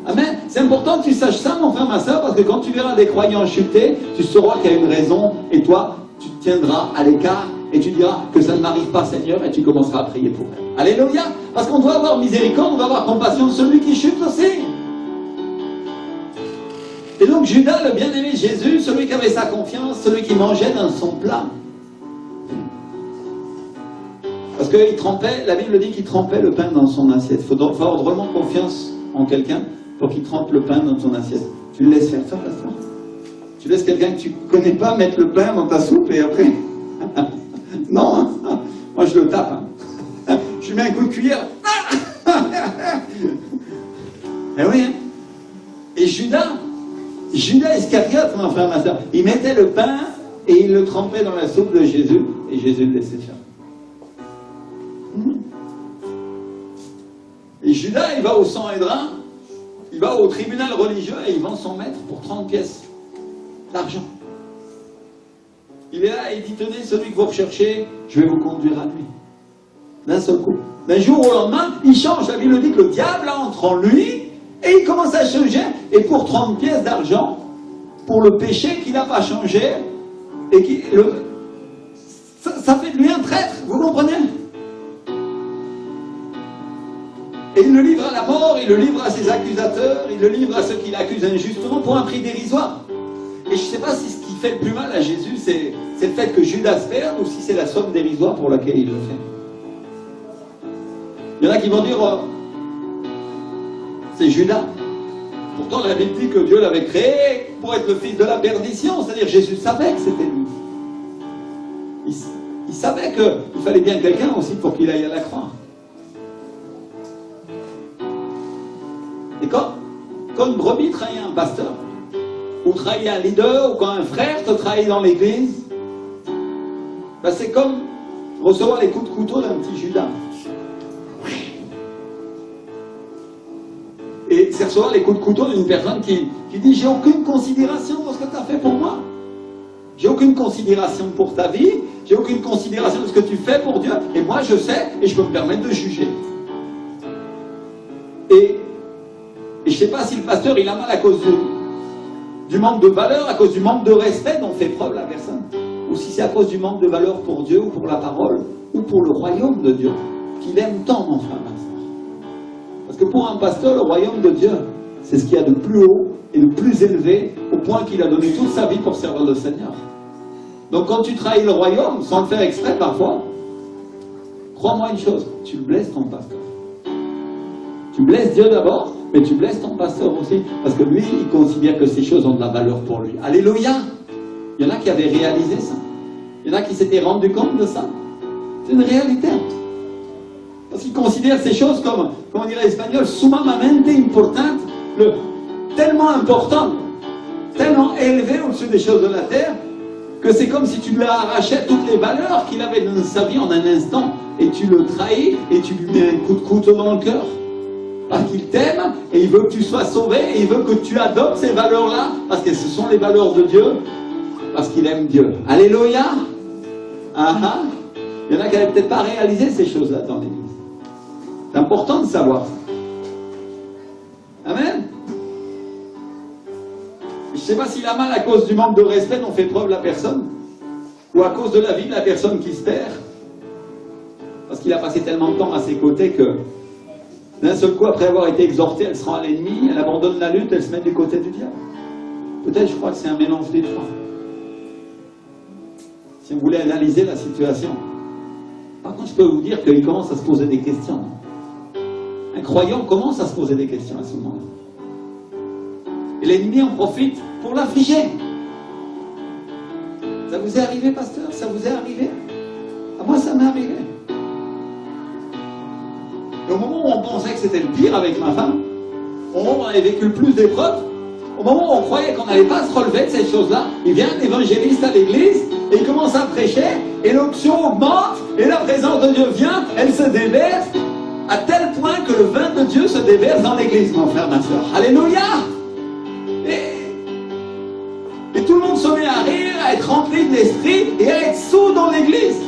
Amen. C'est important que tu saches ça, mon frère, ma soeur, parce que quand tu verras des croyants chuter, tu sauras qu'il y a une raison, et toi, tu te tiendras à l'écart, et tu diras que ça ne m'arrive pas, Seigneur, et tu commenceras à prier pour elle. Alléluia! Parce qu'on doit avoir miséricorde, on doit avoir compassion de celui qui chute aussi. Et donc Judas, le bien-aimé Jésus, celui qui avait sa confiance, celui qui mangeait dans son plat. Parce qu'il trempait, la Bible dit qu'il trempait le pain dans son assiette. Il faut avoir vraiment confiance en quelqu'un pour qu'il trempe le pain dans ton assiette. Tu le laisses faire ça, pasteur? Tu laisses quelqu'un que tu ne connais pas mettre le pain dans ta soupe et après... Non, hein? Moi je le tape. Hein? Je lui mets un coup de cuillère. Eh oui, hein? Et Judas Iscariote, mon frère, ma soeur, il mettait le pain et il le trempait dans la soupe de Jésus et Jésus le laissait faire. Et Judas, il va au Sanhédrin, il va au tribunal religieux et il vend son maître pour 30 pièces d'argent. Il est là et il dit, tenez, celui que vous recherchez, je vais vous conduire à lui. D'un seul coup. D'un jour au lendemain, il change. La Bible dit que le diable entre en lui et il commence à changer. Et pour 30 pièces d'argent, pour le péché qu'il n'a pas changé, et ça fait de lui un traître, vous comprenez? Et il le livre à la mort, il le livre à ses accusateurs, il le livre à ceux qui l'accusent injustement pour un prix dérisoire. Et je ne sais pas si ce qui fait le plus mal à Jésus, c'est le fait que Judas perde ou si c'est la somme dérisoire pour laquelle il le fait. Il y en a qui vont dire, oh, c'est Judas. Pourtant, la Bible dit que Dieu l'avait créé pour être le fils de la perdition. C'est-à-dire Jésus savait que c'était lui. Il savait qu'il fallait bien quelqu'un aussi pour qu'il aille à la croix. Et quand une brebis trahit un pasteur, ou trahit un leader, ou quand un frère te trahit dans l'église, ben c'est comme recevoir les coups de couteau d'un petit Judas. Et c'est recevoir les coups de couteau d'une personne qui dit « J'ai aucune considération pour ce que tu as fait pour moi. J'ai aucune considération pour ta vie. J'ai aucune considération de ce que tu fais pour Dieu. Et moi, je sais et je peux me permettre de juger. » Et je ne sais pas si le pasteur, il a mal à cause du manque de valeur, à cause du manque de respect dont fait preuve la personne. Ou si c'est à cause du manque de valeur pour Dieu, ou pour la parole, ou pour le royaume de Dieu, qu'il aime tant, mon frère. Parce que pour un pasteur, le royaume de Dieu, c'est ce qu'il y a de plus haut et de plus élevé, au point qu'il a donné toute sa vie pour servir le Seigneur. Donc quand tu trahis le royaume, sans le faire exprès parfois, crois-moi une chose, tu blesses ton pasteur. Tu blesses Dieu d'abord, mais tu blesses ton pasteur aussi, parce que lui, il considère que ces choses ont de la valeur pour lui. Alléluia! Il y en a qui avaient réalisé ça. Il y en a qui s'étaient rendus compte de ça. C'est une réalité. Parce qu'ils considèrent ces choses comme, comment dirait l'espagnol, sumamente importantes, tellement importantes, tellement élevées au-dessus des choses de la terre, que c'est comme si tu lui arrachais toutes les valeurs qu'il avait dans sa vie en un instant, et tu le trahis, et tu lui mets un coup de couteau dans le cœur. parce qu'il t'aime et il veut que tu sois sauvé et il veut que tu adoptes ces valeurs-là parce que ce sont les valeurs de Dieu, parce qu'il aime Dieu. Alléluia. Il y en a qui n'avaient peut-être pas réalisé ces choses-là dans l'Église. C'est important de savoir. Amen. Je ne sais pas s'il a mal à cause du manque de respect dont fait preuve la personne, ou à cause de la vie de la personne qui se perd, parce qu'il a passé tellement de temps à ses côtés que d'un seul coup, après avoir été exhortée, elle se rend à l'ennemi, elle abandonne la lutte, elle se met du côté du diable. Peut-être, je crois que c'est un mélange des trois. Si on voulait analyser la situation. Par contre, je peux vous dire qu'il commence à se poser des questions. Un croyant commence à se poser des questions à ce moment-là. Et l'ennemi en profite pour l'affliger. Ça vous est arrivé, pasteur? Ça vous est arrivé? À moi, ça m'est arrivé. Et au moment où on pensait que c'était le pire avec ma femme, au moment où on avait vécu le plus d'épreuves, au moment où on croyait qu'on n'allait pas se relever de ces choses-là, il vient un évangéliste à l'église, et il commence à prêcher, et l'onction augmente, et la présence de Dieu vient, elle se déverse, à tel point que le vin de Dieu se déverse dans l'église, mon frère, ma soeur. Alléluia! Et tout le monde se met à rire, à être rempli de l'esprit, et à être sous dans l'église.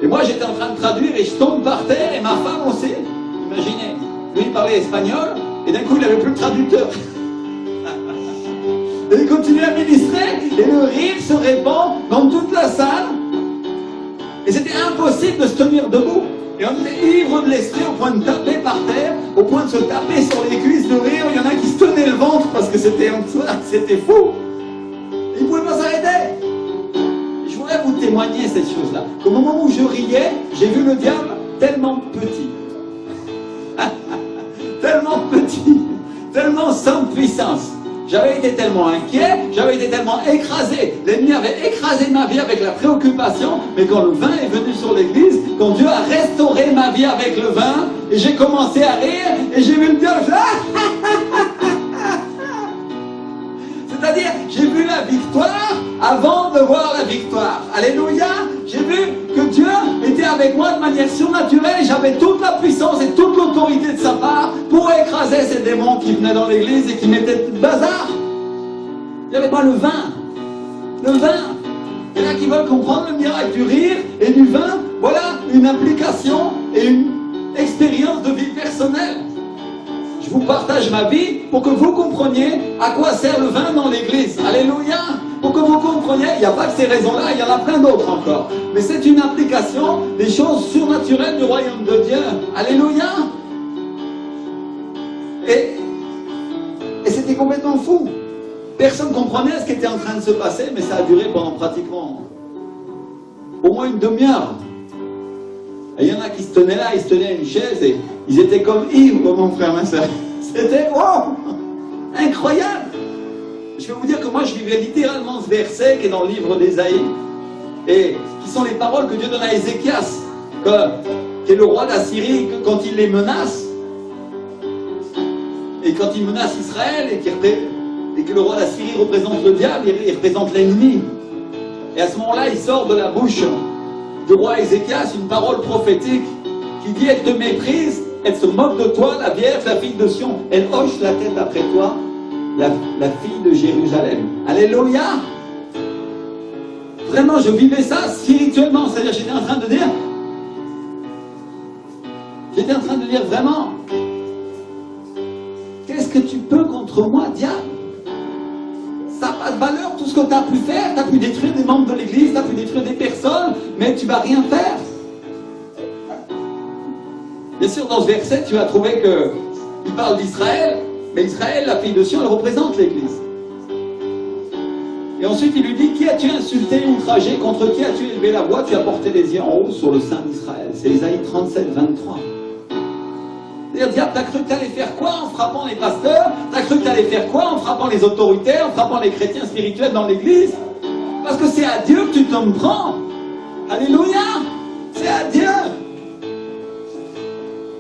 Et moi, j'étais en train de traduire, et je tombe par terre, et ma femme aussi. Imaginez, lui, il parlait espagnol, et d'un coup, il n'avait plus de traducteur. Et il continue à ministrer, et le rire se répand dans toute la salle. Et c'était impossible de se tenir debout. Et on était ivre de l'esprit au point de taper par terre, au point de se taper sur les cuisses de rire. Il y en a qui se tenaient le ventre parce que c'était fou. Ils ne pouvaient pas s'arrêter. Je voudrais vous témoigner ces choses-là. Qu'au moment où je riais, j'ai vu le diable tellement petit. Tellement petit. Tellement sans puissance. J'avais été tellement inquiet, j'avais été tellement écrasé. L'ennemi avait écrasé ma vie avec la préoccupation, mais quand le vin est venu sur l'église, quand Dieu a restauré ma vie avec le vin, et j'ai commencé à rire, et j'ai vu le diable. C'est-à-dire, j'ai vu la victoire avant de voir la victoire. Alléluia! J'ai vu que Dieu était avec moi de manière surnaturelle et j'avais toute la puissance et toute l'autorité de sa part pour écraser ces démons qui venaient dans l'église et qui mettaient tout le bazar. Il n'y avait pas le vin. Le vin. Il y en a qui veulent comprendre le miracle du rire et du vin. Voilà une application et une expérience de vie personnelle. Je vous partage ma vie pour que vous compreniez à quoi sert le vin dans l'église. Alléluia! Pour que vous compreniez, il n'y a pas que ces raisons-là, il y en a plein d'autres encore. Mais c'est une application des choses surnaturelles du royaume de Dieu. Alléluia! Et c'était complètement fou. Personne ne comprenait ce qui était en train de se passer, mais ça a duré pendant pratiquement au moins une demi-heure. Et il y en a qui se tenaient là, ils se tenaient à une chaise et ils étaient comme ivres, mon frère, ma soeur. C'était incroyable. Je vais vous dire que moi je vivais littéralement ce verset qui est dans le livre d'Ésaïe et qui sont les paroles que Dieu donne à Ézéchias, qui est le roi d'Assyrie, quand il les menace et quand il menace Israël et que le roi d'Assyrie représente le diable, il représente l'ennemi. Et à ce moment-là, il sort de la bouche du roi Ézéchias une parole prophétique qui dit: elle te méprise, elle se moque de toi, la Vierge, la fille de Sion, elle hoche la tête après toi, la fille de Jérusalem. Alléluia! Vraiment, je vivais ça spirituellement, c'est-à-dire j'étais en train de dire vraiment, qu'est-ce que tu peux contre moi, diable? Ça n'a pas de valeur, tout ce que tu as pu faire, tu as pu détruire des membres de l'église, tu as pu détruire des personnes, mais tu ne vas rien faire. Bien sûr, dans ce verset, tu vas trouver qu'il parle d'Israël, mais Israël, la fille de Sion, elle représente l'église. Et ensuite, il lui dit: qui as-tu insulté, outragé, contre qui as-tu élevé la voix, tu as porté les yeux en haut sur le sein d'Israël. C'est Ésaïe 37, 23. C'est-à-dire, diable, t'as cru que t'allais faire quoi en frappant les pasteurs? T'as cru que t'allais faire quoi en frappant les autorités, en frappant les chrétiens spirituels dans l'église? Parce que c'est à Dieu que tu t'en prends. Alléluia! C'est à Dieu!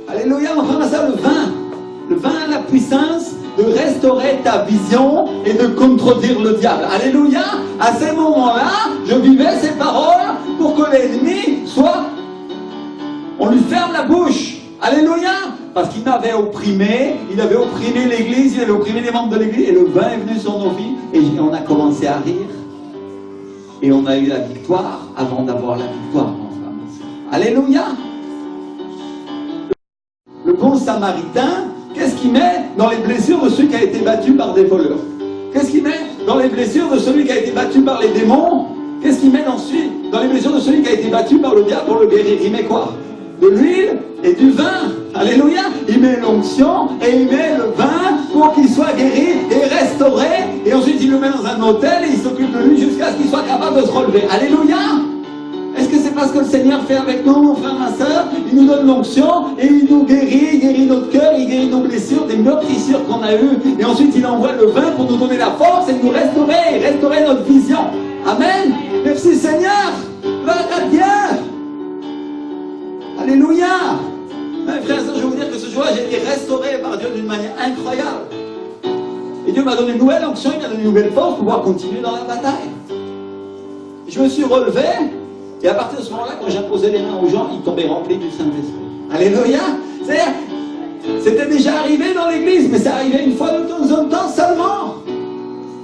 Alléluia, on prend ça, le vin. Le vin a la puissance de restaurer ta vision et de contredire le diable. Alléluia! À ces moments-là, je vivais ces paroles pour que l'ennemi soit... On lui ferme la bouche. Alléluia! Parce qu'il m'avait opprimé, il avait opprimé l'église, il avait opprimé les membres de l'église, et le vin est venu sur nos vies, et on a commencé à rire. Et on a eu la victoire avant d'avoir la victoire, mon frère. Alléluia! Le bon samaritain, qu'est-ce qu'il met dans les blessures de celui qui a été battu par des voleurs? Qu'est-ce qu'il met dans les blessures de celui qui a été battu par les démons? Qu'est-ce qu'il met dans les blessures de celui qui a été battu par le diable pour le guérir? Il met quoi? De l'huile et du vin. Alléluia. Il met l'onction et il met le vin pour qu'il soit guéri et restauré. Et ensuite il le met dans un hôtel et il s'occupe de lui jusqu'à ce qu'il soit capable de se relever. Alléluia. Est-ce que c'est pas ce que le Seigneur fait avec nous, mon frère, ma soeur? Il nous donne l'onction et il nous guérit, il guérit notre cœur, il guérit nos blessures, des meurtrissures qu'on a eues. Et ensuite il envoie le vin pour nous donner la force et nous restaurer notre vision. Amen. Merci Seigneur. Gloire à Dieu. Alléluia. Mes frères et sœurs, je vais vous dire que ce jour-là, j'ai été restauré par Dieu d'une manière incroyable. Et Dieu m'a donné une nouvelle onction, il m'a donné une nouvelle force pour pouvoir continuer dans la bataille. Je me suis relevé, et à partir de ce moment-là, quand j'imposais les mains aux gens, ils tombaient remplis du Saint-Esprit. Alléluia. C'est-à-dire, c'était déjà arrivé dans l'église, mais ça arrivait une fois de temps en temps seulement.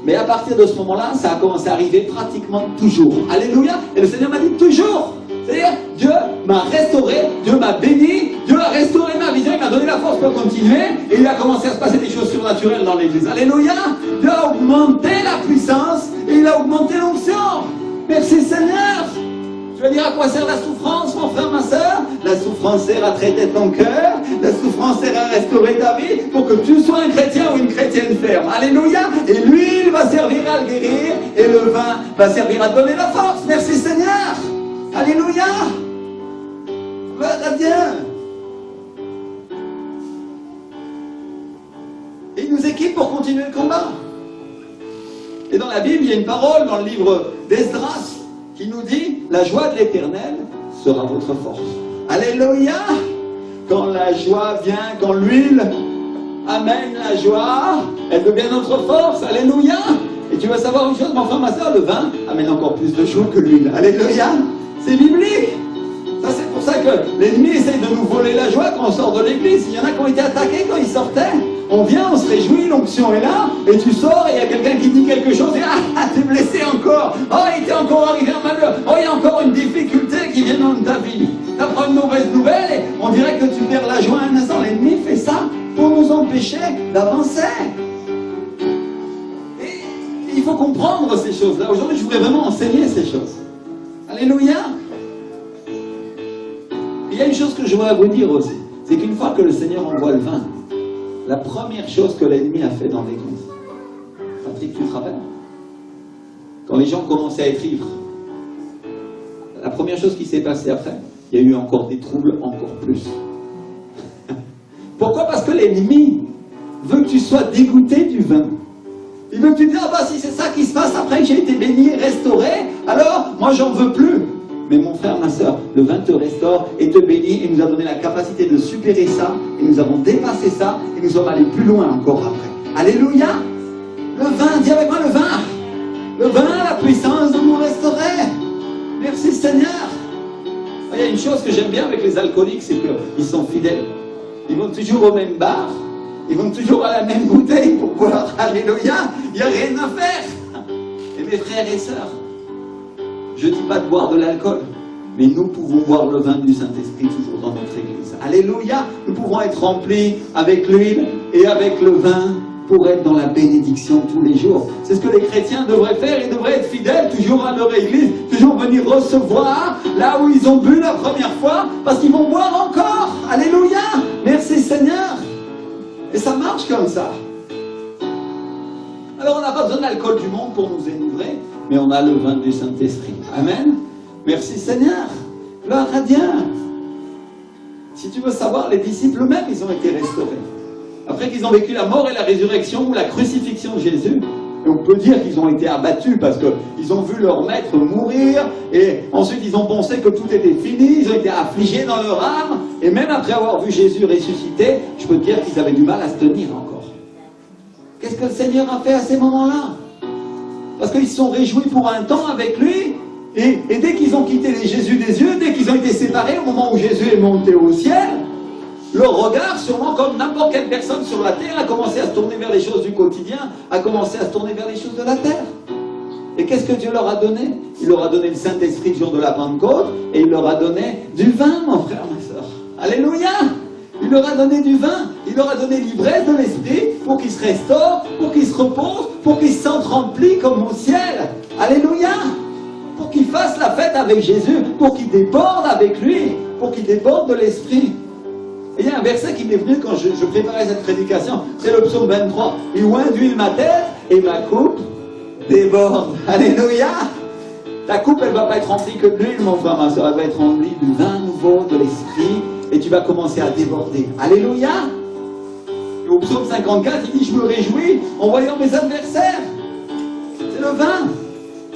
Mais à partir de ce moment-là, ça a commencé à arriver pratiquement toujours. Alléluia. Et le Seigneur m'a dit toujours. C'est-à-dire, Dieu m'a restauré, Dieu m'a béni, Dieu a restauré ma vision, il m'a donné la force pour continuer, et il a commencé à se passer des choses surnaturelles dans l'église. Alléluia. Dieu a augmenté la puissance, et il a augmenté l'onction. Merci Seigneur. Tu vas dire à quoi sert la souffrance, mon frère, ma soeur? La souffrance sert à traiter ton cœur, la souffrance sert à restaurer ta vie pour que tu sois un chrétien ou une chrétienne ferme. Alléluia. Et l'huile va servir à le guérir et le vin va servir à te donner la force. Merci Seigneur. Alléluia. Gloire à Dieu. Et il nous équipe pour continuer le combat. Et dans la Bible, il y a une parole dans le livre d'Esdras qui nous dit « La joie de l'Éternel sera votre force. » Alléluia. Quand la joie vient, quand l'huile amène la joie, elle devient notre force. Alléluia. Et tu vas savoir une chose, mon frère, ma soeur, le vin amène encore plus de joie que l'huile. Alléluia. C'est biblique. Ça, c'est pour ça que l'ennemi essaye de nous voler la joie quand on sort de l'église. Il y en a qui ont été attaqués quand ils sortaient. On vient, on se réjouit, l'onction est là, et tu sors, et il y a quelqu'un qui dit quelque chose, et t'es blessé encore. Oh, il t'est encore arrivé un malheur. Oh, il y a encore une difficulté qui vient dans ta vie. Tu apprends une mauvaise nouvelle, et on dirait que tu perds la joie un instant. L'ennemi fait ça pour nous empêcher d'avancer. Et il faut comprendre ces choses-là. Aujourd'hui, je voudrais vraiment enseigner ces choses. Alléluia. Il y a une chose que je voudrais vous dire aussi, c'est qu'une fois que le Seigneur envoie le vin, la première chose que l'ennemi a fait dans l'église, Patrick, tu te rappelles? Quand les gens commençaient à être ivres, la première chose qui s'est passée après, il y a eu encore des troubles encore plus. Pourquoi? Parce que l'ennemi veut que tu sois dégoûté du vin. Il veut que tu te dises, ah bah si c'est ça qui se passe après que j'ai été béni et restauré, alors moi j'en veux plus. Mais mon frère, ma soeur, le vin te restaure et te bénit et nous a donné la capacité de supérer ça et nous avons dépassé ça et nous sommes allés plus loin encore après. Alléluia. Le vin, dis avec moi le vin. Le vin a la puissance de nous restaurer. Merci Seigneur. Il y a une chose que j'aime bien avec les alcooliques, c'est qu'ils sont fidèles. Ils vont toujours au même bar, ils vont toujours à la même bouteille pour boire. Alléluia. Il n'y a rien à faire. Et mes frères et sœurs, je ne dis pas de boire de l'alcool, mais nous pouvons boire le vin du Saint-Esprit toujours dans notre église. Alléluia. Nous pouvons être remplis avec l'huile et avec le vin pour être dans la bénédiction tous les jours. C'est ce que les chrétiens devraient faire. Ils devraient être fidèles toujours à leur église, toujours venir recevoir là où ils ont bu la première fois, parce qu'ils vont boire encore. Alléluia. Merci Seigneur. Et ça marche comme ça. Alors on n'a pas besoin de l'alcool du monde pour nous enivrer, mais on a le vin du Saint-Esprit. Amen. Merci Seigneur. Gloire à Dieu. Si tu veux savoir, les disciples eux-mêmes, ils ont été restaurés. Après qu'ils ont vécu la mort et la résurrection ou la crucifixion de Jésus, et on peut dire qu'ils ont été abattus parce qu'ils ont vu leur maître mourir, et ensuite ils ont pensé que tout était fini, ils ont été affligés dans leur âme, et même après avoir vu Jésus ressusciter, je peux te dire qu'ils avaient du mal à se tenir encore. Qu'est-ce que le Seigneur a fait à ces moments-là? Parce qu'ils se sont réjouis pour un temps avec lui, et dès qu'ils ont quitté les Jésus des yeux, dès qu'ils ont été séparés, au moment où Jésus est monté au ciel, le regard, sûrement comme n'importe quelle personne sur la terre, a commencé à se tourner vers les choses du quotidien, a commencé à se tourner vers les choses de la terre. Et qu'est-ce que Dieu leur a donné? Il leur a donné le Saint-Esprit le jour de la Pentecôte, et il leur a donné du vin, mon frère, ma soeur. Alléluia! Il leur a donné du vin, il leur a donné l'ivresse de l'Esprit pour qu'ils se restaurent, pour qu'ils se reposent, pour qu'ils se sentent remplis comme au ciel. Alléluia! Pour qu'ils fassent la fête avec Jésus, pour qu'ils débordent avec lui, pour qu'ils débordent de l'Esprit. Et il y a un verset qui m'est venu quand je préparais cette prédication, c'est le psaume 23. Il oint d'huile ma tête et ma coupe déborde. Alléluia! Ta coupe, elle ne va pas être remplie que de l'huile, mon frère, ma soeur, elle va être remplie du vin nouveau, de l'Esprit, et tu vas commencer à déborder. Alléluia! Et au psaume 54, il dit, je me réjouis en voyant mes adversaires. C'est le vin.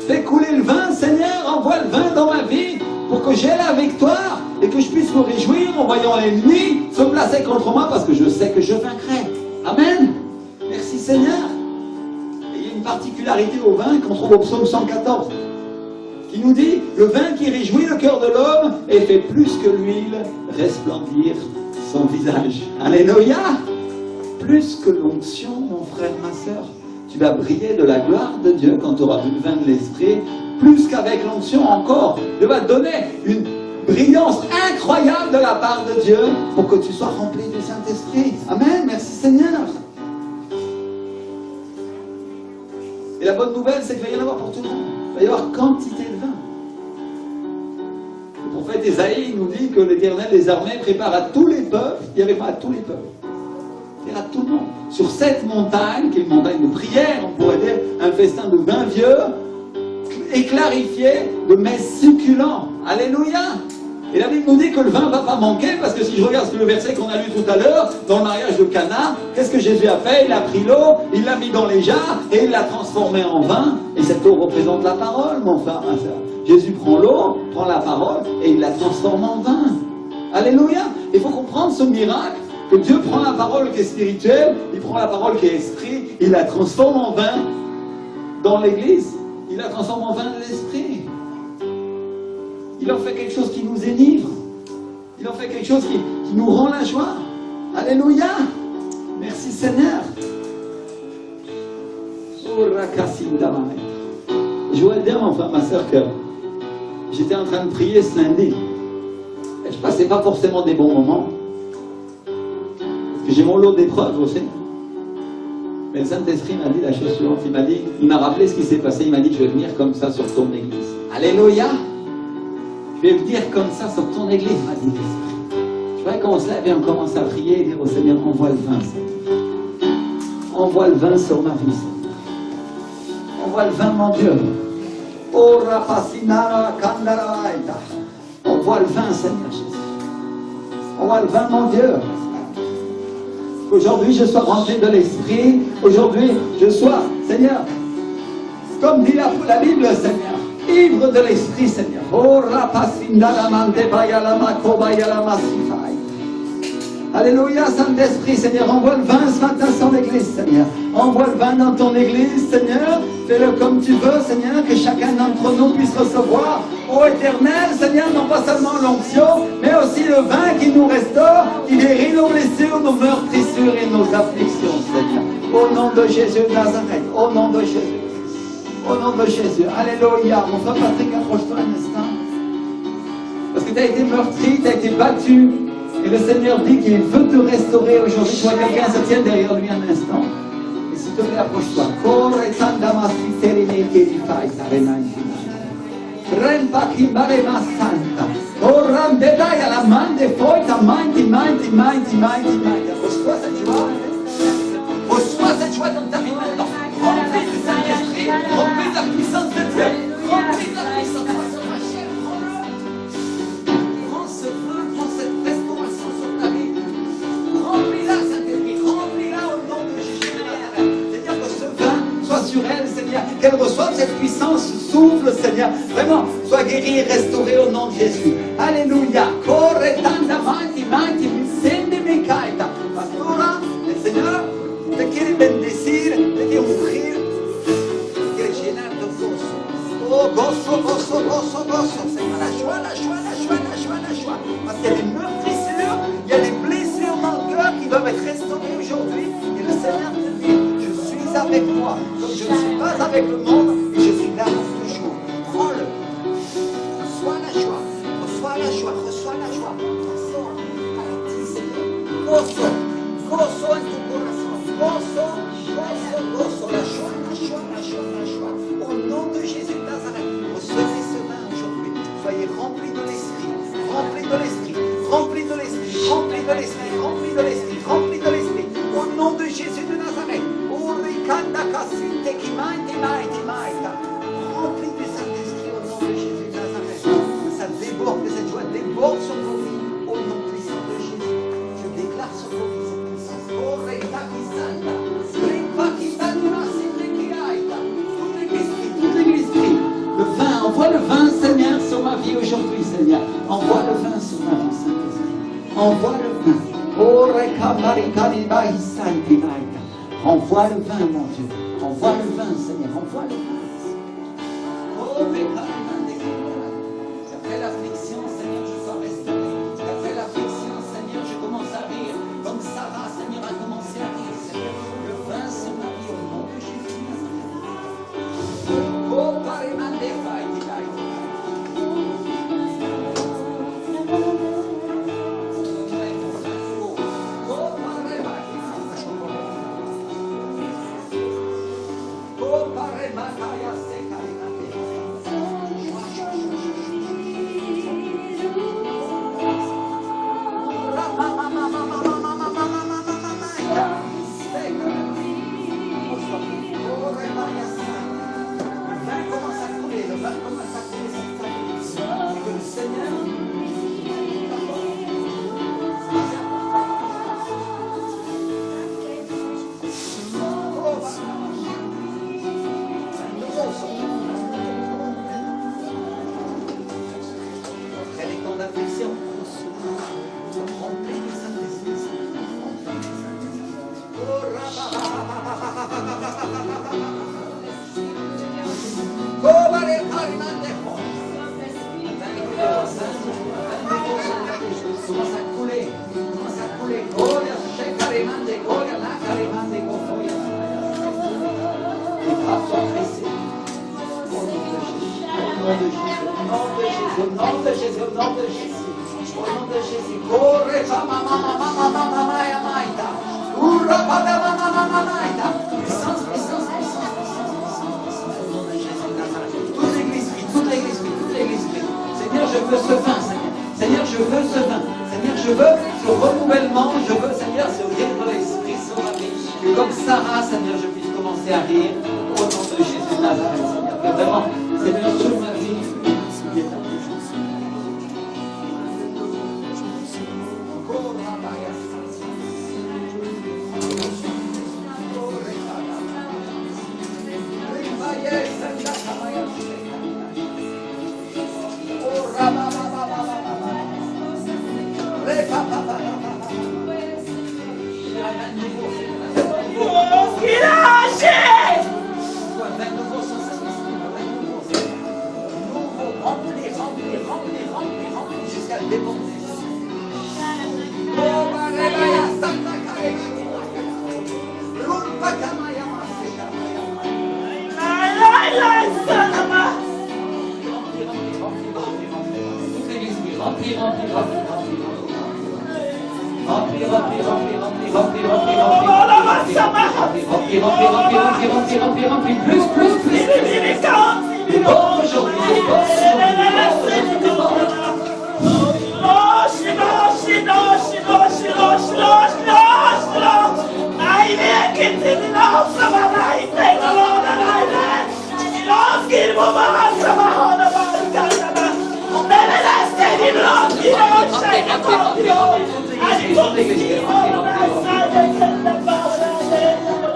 Fais couler le vin, Seigneur, envoie le vin dans ma vie pour que j'aie la victoire et que je puisse me réjouir en voyant l'ennemi se placer contre moi parce que je sais que je vaincrai. Amen. Merci Seigneur. Et il y a une particularité au vin qu'on trouve au psaume 114 qui nous dit, le vin qui réjouit le cœur de l'homme et fait plus que l'huile resplendir son visage. Alléluia. Plus que l'onction, mon frère, ma soeur. Tu vas briller de la gloire de Dieu quand tu auras bu le vin de l'Esprit, plus qu'avec l'onction encore. Dieu va te donner une brillance incroyable de la part de Dieu pour que tu sois rempli du Saint-Esprit. Amen, merci Seigneur. Et la bonne nouvelle, c'est qu'il va y en avoir pour tout le monde. Il va y avoir quantité de vin. Le prophète Ésaïe nous dit que l'Éternel des armées prépare à tous les peuples, il n'y avait pas à tous les peuples. À tout le monde. Sur cette montagne, qui est une montagne de prière, on pourrait dire un festin de vin vieux et clarifié de mets succulents. Alléluia! Et la Bible nous dit que le vin ne va pas manquer, parce que si je regarde le verset qu'on a lu tout à l'heure, dans le mariage de Cana, qu'est-ce que Jésus a fait? Il a pris l'eau, il l'a mis dans les jarres et il l'a transformée en vin. Et cette eau représente la parole, mon frère, ma soeur. Jésus prend l'eau, prend la parole et il la transforme en vin. Alléluia! Il faut comprendre ce miracle. Que Dieu prend la parole qui est spirituelle, il prend la parole qui est esprit, il la transforme en vin dans l'Église, il la transforme en vin de l'esprit. Il en fait quelque chose qui nous énivre, il en fait quelque chose qui nous rend la joie. Alléluia! Merci Seigneur. Je voudrais dire, mon frère, ma soeur, que j'étais en train de prier ce lundi. Et je ne passais pas forcément des bons moments. J'ai mon lot d'épreuves aussi. Mais le Saint-Esprit m'a dit la chose suivante. Il m'a rappelé ce qui s'est passé. Il m'a dit, je vais venir comme ça sur ton église. Alléluia! Je vais venir comme ça sur ton église, m'a dit l'Esprit. Je voudrais qu'on se lève et on commence à prier et dire au Seigneur, envoie le vin, Seigneur. Envoie le vin sur ma vie, Seigneur. Envoie le vin, mon Dieu. Envoie le vin, Seigneur Jésus. Envoie le vin, mon Dieu. Aujourd'hui, je sois rempli de l'Esprit. Aujourd'hui, je sois, Seigneur, comme dit la Bible, Seigneur, ivre de l'Esprit, Seigneur. Alléluia, Saint-Esprit, Seigneur, envoie le vin ce matin sur l'église, Seigneur. Envoie le vin dans ton église, Seigneur. Fais-le comme tu veux, Seigneur, que chacun d'entre nous puisse recevoir, ô Éternel, Seigneur, non pas seulement l'onction, mais aussi le vin qui nous restaure, qui guérit nos blessures, nos meurtrissures et nos afflictions, Seigneur. Au nom de Jésus de Nazareth, au nom de Jésus. Au nom de Jésus. Alléluia. Mon frère Patrick, approche-toi un instant. Parce que tu as été meurtri, tu as été battu. Et le Seigneur dit qu'il veut te restaurer aujourd'hui. Je vois quelqu'un se tient derrière lui un instant. Et s'il te plaît, approche-toi. Reçois cette joie. Reçois cette joie dans ta vie maintenant. Remplis du Saint-Esprit. Remplis de la puissance de Dieu. Remplis de la puissance de Dieu. Prends ce vin, prends cette restauration sur ta vie. Remplis-la, Saint-Esprit. Remplis-la au nom de Jésus. C'est-à-dire que ce vin soit sur elle, Seigneur. Qu'elle reçoive cette puissance. Souffle, Seigneur. Vraiment, sois guérie et restaurée au nom de Jésus. Alléluia. Pastora, el Señor te quiere bendecir, te quiere ungir, te quiere llenar de gozo. Oh, gozo, gozo, gozo, gozo, Seigneur. La joie, la joie, la joie, la joie, la joie. Parce qu'il y a des meurtrissures, il y a des blessures joie. Donc je ne suis pas avec le monde, mais je suis là toujours. Prends-le. Reçois la joie. Reçois la joie. Reçois la joie. Gozo. Gozo en tu corazón. Gozo, gozo, gozo. La joie, la joie, la joie, la joie. Au nom de Jésus de Nazareth, recevez ce vin aujourd'hui. Soyez remplis de l'esprit. Remplis de l'esprit. Remplis de l'esprit. Remplis de l'esprit. Remplis de l'esprit. Remplis de l'esprit. Au nom de Jésus de Nazareth. Remplis du Saint-Esprit au nom de Jésus de Nazareth. Ça déborde, que cette joie déborde sur vos vies. Au nom puissant de Jésus. Je déclare sur vos vies cette puissance. Toute l'église prie. Le vin, envoie le vin, Seigneur, sur ma vie aujourd'hui, Seigneur. Envoie le vin sur ma vie, Saint-Esprit. Envoie le vin. Envoie le vin, mon Dieu. Envoie le vin, Seigneur. Envoie le vin. Après l'affliction, Seigneur, je sois restauré. Après l'affliction, Seigneur, je commence à rire. Comme Sarah, Seigneur, a commencé à rire, Seigneur. Le vin sur ma vie, au nom de Jésus. Oh,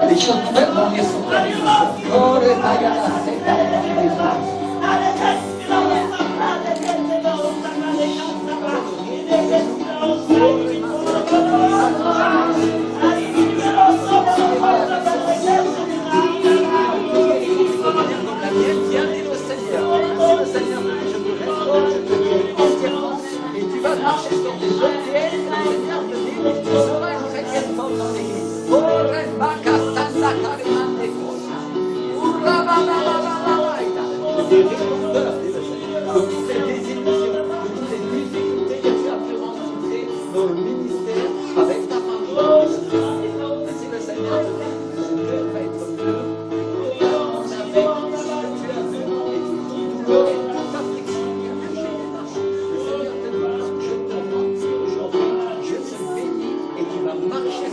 les choses nouvelles vont venir sur ta vie. Marcher sur tes deux pieds, le Seigneur te dit, tu seras une chrétienne forte dans l'église.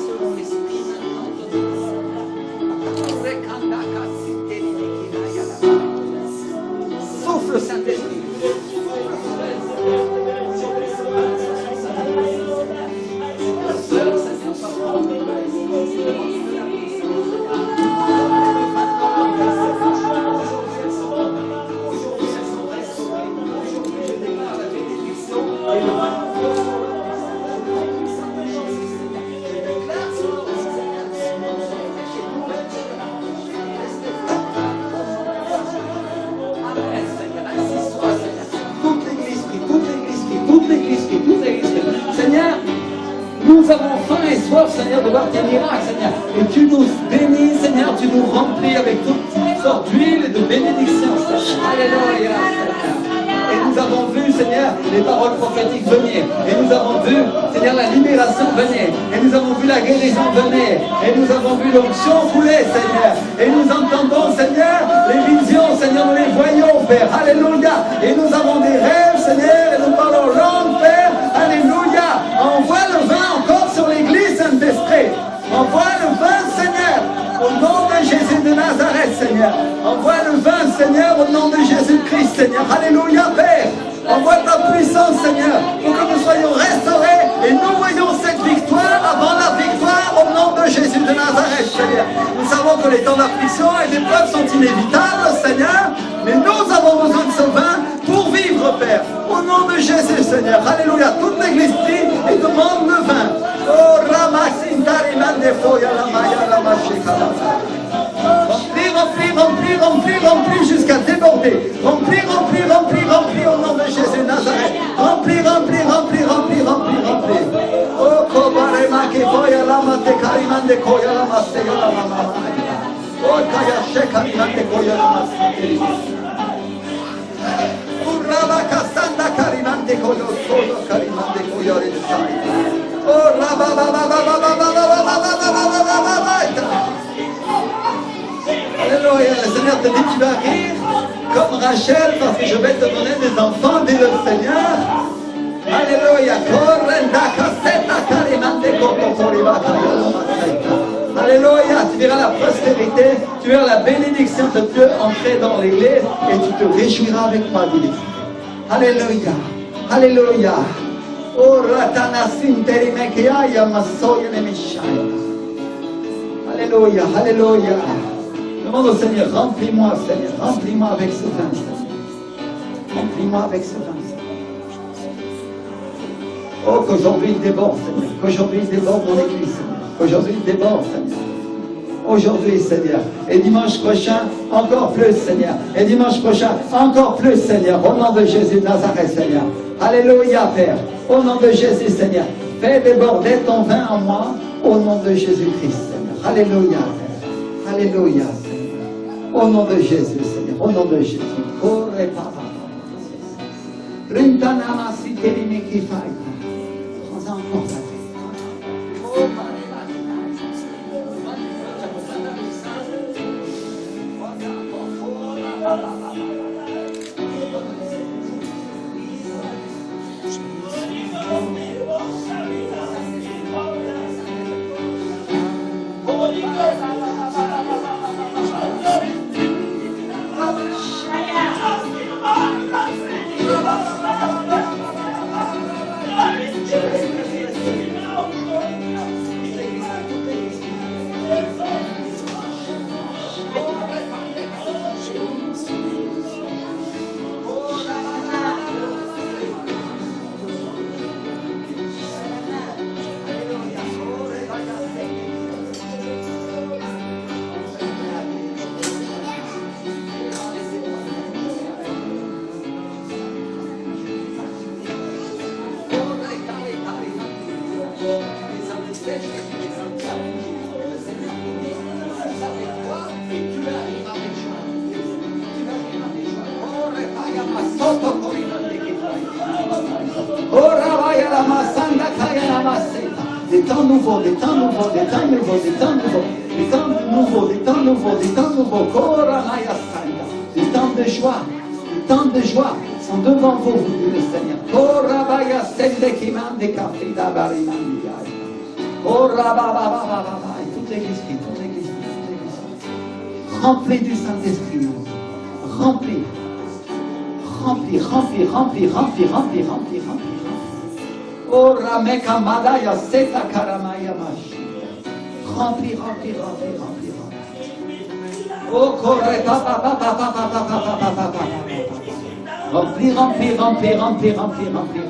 selon l'esprit maintenant. Souffle Saint-Esprit. Seigneur, nous avons faim et soif, Seigneur, de voir tes miracles, Seigneur. Et tu nous bénis, Seigneur, tu nous remplis avec toutes sortes d'huile et de bénédictions, Seigneur. Alléluia, Seigneur. Et nous avons vu, Seigneur, les paroles prophétiques venir. Et nous avons vu, Seigneur, la libération venir. Et nous avons vu la guérison venir. Et nous avons vu l'onction couler, Seigneur. Et nous entendons, Seigneur, les visions, Seigneur, nous les voyons, Père. Alléluia. Et nous avons des rêves, Seigneur, et nous parlons langue, Père. Alléluia. Envoie le vin encore sur l'église, Saint-Esprit. Envoie le vin, Seigneur, au nom de Jésus de Nazareth, Seigneur. Envoie le vin, Seigneur, au nom de Jésus-Christ, Seigneur. Alléluia, Père. Envoie ta puissance, Seigneur, pour que nous soyons restaurés et nous voyons cette victoire avant la victoire au nom de Jésus de Nazareth, Seigneur. Nous savons que les temps d'affliction et d'épreuve sont inévitables, Seigneur, mais nous avons besoin de ce vin pour vivre, Père. Au nom de Jésus, Seigneur. Alléluia. Toute l'église prie et demande le vin. Oh, Ramasindari Mandefoya Lamaya Lamashekala. Remplis jusqu'à déborder. Remplis au nom de Jésus de Nazareth. Remplis. Oh, Kobarema Kefoya Lama Tekarimande Koya Lama Seya Lama. Oh, Kaya Shekarimande Koya Lama Seya. Urabakasanda Karimande Koyo Sodo Karimande Koya Resai. Oh, Alléluia, le Seigneur te dit tu vas rire comme Rachel parce que je vais te donner des enfants, dit le Seigneur. Alléluia. Alléluia, tu verras la prospérité, tu verras la bénédiction de Dieu entrer dans l'église et tu te réjouiras avec moi, dit l'Esprit. Alléluia, Alléluia. Oh, Ratana Sinterimekiaya Masoya Nemishaya. Alléluia, Alléluia. Demande au Seigneur, remplis-moi, Seigneur, remplis-moi avec ce vin, Seigneur. Remplis-moi avec ce vin, Seigneur. Oh, qu'aujourd'hui il déborde, Seigneur. Qu'aujourd'hui il déborde mon église, Seigneur. Qu'aujourd'hui il déborde, Seigneur. Aujourd'hui, Seigneur. Et dimanche prochain, encore plus, Seigneur. Et dimanche prochain, encore plus, Seigneur. Au nom de Jésus de Nazareth, Seigneur. Alléluia, Père. Au nom de Jésus, Seigneur. Fais déborder ton vin en moi. Au nom de Jésus-Christ, Seigneur. Alléluia, Père. Alléluia, Seigneur. Au nom de Jésus, Seigneur. Au nom de Jésus. Rintanama siterimeki faïta. Prends encore ta vie. Des temps nouveaux, des temps nouveaux, des temps nouveaux, des temps nouveaux, des temps nouveaux, des temps nouveaux, des temps nouveaux, des temps de joie, des temps de joie sont devant vous, dit le Seigneur. Oh, rabababababa. Et toute l'église prie, toute l'église prie, toute l'église prie. Remplis du Saint-Esprit, mon Dieu. Remplis. Remplis, remplis, remplis, remplis, remplis, remplis, remplis. Oh, Rameka Madaya, Seta Karamaya Mashi. Remplis, remplis, remplis, remplis, remplis. Oh, Corre, papa, papa, papa, papa, papa, papa, papa. Remplis, remplis, remplis, remplis, remplis, remplis, remplis,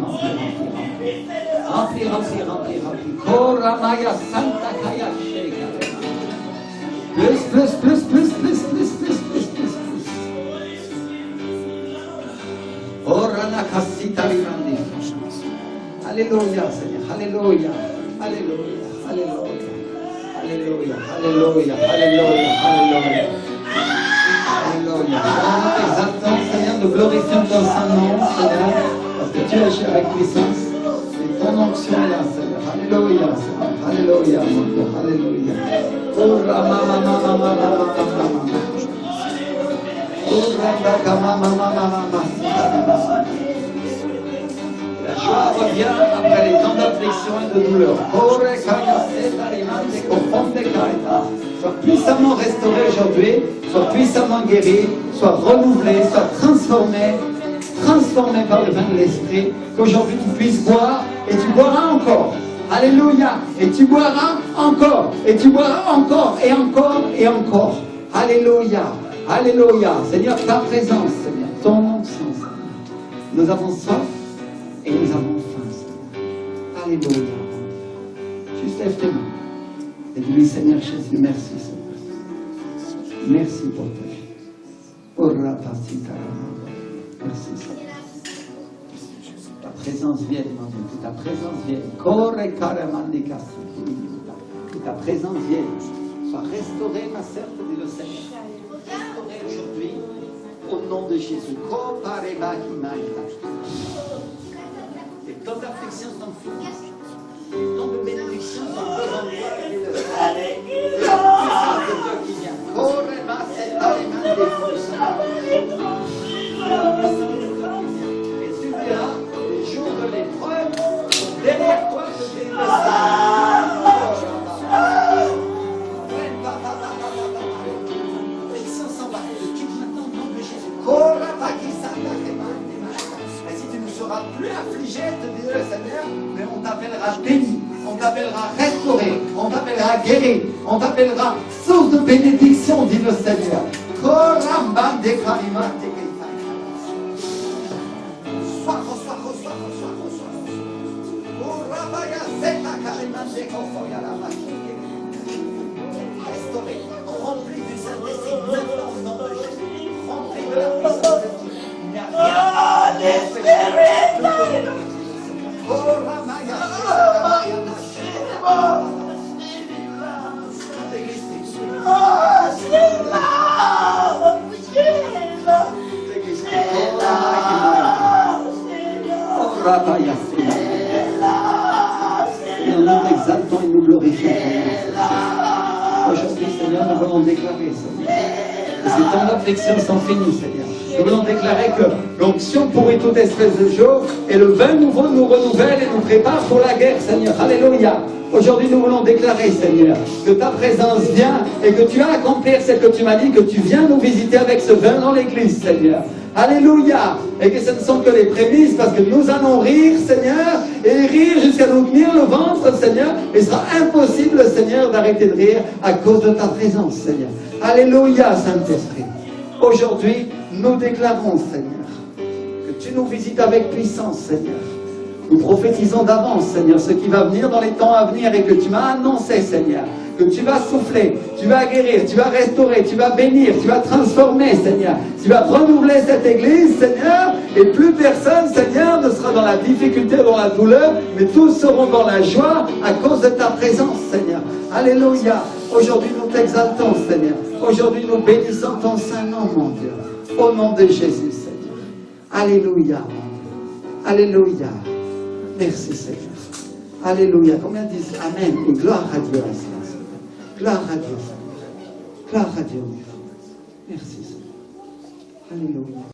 remplis, remplis, remplis, remplis. Koramaya Santa Kaya Sheka. Plus, plus, plus, plus, plus, plus, plus, plus, plus. Oh, Ranakasita Rimandi. Alléluia, Seigneur. Alléluia. Alléluia. Alléluia. Alléluia. Alléluia. Alléluia. Alléluia. Alléluia. Nous exaltons, Seigneur, nous glorifions ton Saint-Nom, Seigneur, parce que tu agis avec puissance. Et ton onction est là, Seigneur. Alléluia, Seigneur. Alléluia, mon Dieu. Alléluia. Oh, Rama, mama, mama, mama, mama. Oh, Rama, mama, mama, mama. La joie revient après les temps d'affliction et de douleur. Sois puissamment restauré aujourd'hui, sois puissamment guéri, sois renouvelé, sois transformé par le vin de l'Esprit, qu'aujourd'hui tu puisses boire et tu boiras encore. Alléluia. Et tu boiras encore, et tu boiras encore, et encore, et encore. Alléluia. Alléluia. Seigneur, ta présence, Seigneur, ton onction, Seigneur. Nous avons soif. Et nous avons faim, Seigneur. Alléluia. Juste lève tes mains. Et dis-lui, Seigneur Jésus, merci, Seigneur. Merci pour ta vie. Merci, Seigneur. Ta présence vienne, mon Dieu. Que ta présence vienne. Que ta présence vienne. Sois restaurée, ma sœur, te dit le Seigneur. Restaurée aujourd'hui, au nom de Jésus. Les temps d'affliction sont finis. Les temps de bénédiction sont devant toi. C'est la puissance de Dieu qui vient. Et tu verras, les jours de l'épreuve sont derrière toi, je vais le L'affliction s'en va. Je quitte maintenant au nom de Jésus. Et si tu ne seras plus affligé, te dit le Seigneur, mais on t'appellera béni, on t'appellera restauré, on t'appellera guéri, on t'appellera source de bénédiction, dit le Seigneur. Restauré, rempli du Saint-Esprit, maintenant au nom de Jésus, rempli de la puissance de Dieu. Il n'y a rien. Et nous exaltons et nous glorifions ton nom. Aujourd'hui, Seigneur, nous voulons déclarer, Seigneur, que ces temps d'affliction sont finis, Seigneur. Nous voulons déclarer que l'onction pourrit toute espèce de jour et le vin nouveau nous renouvelle et nous prépare pour la guerre, Seigneur. Alléluia. Aujourd'hui, nous voulons déclarer, Seigneur, que ta présence vient et que tu vas accomplir ce que tu m'as dit, que tu viens nous visiter avec ce vin dans l'église, Seigneur. Alléluia. Et que ce ne sont que les prémices parce que nous allons rire, Seigneur, et rire jusqu'à nous tenir le ventre, Seigneur. Et il sera impossible, Seigneur, d'arrêter de rire à cause de ta présence, Seigneur. Alléluia, Saint-Esprit. Aujourd'hui, nous déclarons, Seigneur, que tu nous visites avec puissance, Seigneur. Nous prophétisons d'avance, Seigneur, ce qui va venir dans les temps à venir et que tu m'as annoncé, Seigneur. Que tu vas souffler, tu vas guérir, tu vas restaurer, tu vas bénir, tu vas transformer, Seigneur. Tu vas renouveler cette église, Seigneur. Et plus personne, Seigneur, ne sera dans la difficulté, dans la douleur, mais tous seront dans la joie à cause de ta présence, Seigneur. Alléluia. Aujourd'hui, nous t'exaltons, Seigneur. Aujourd'hui, nous bénissons ton Saint-Nom, mon Dieu. Au nom de Jésus, Seigneur. Alléluia, mon Dieu. Alléluia. Merci, Seigneur. Alléluia. Combien disent Amen et gloire à Dieu à cela, Seigneur. Gloire à Dieu, Seigneur. Gloire à Dieu, mon Dieu. Merci, Seigneur. Alléluia.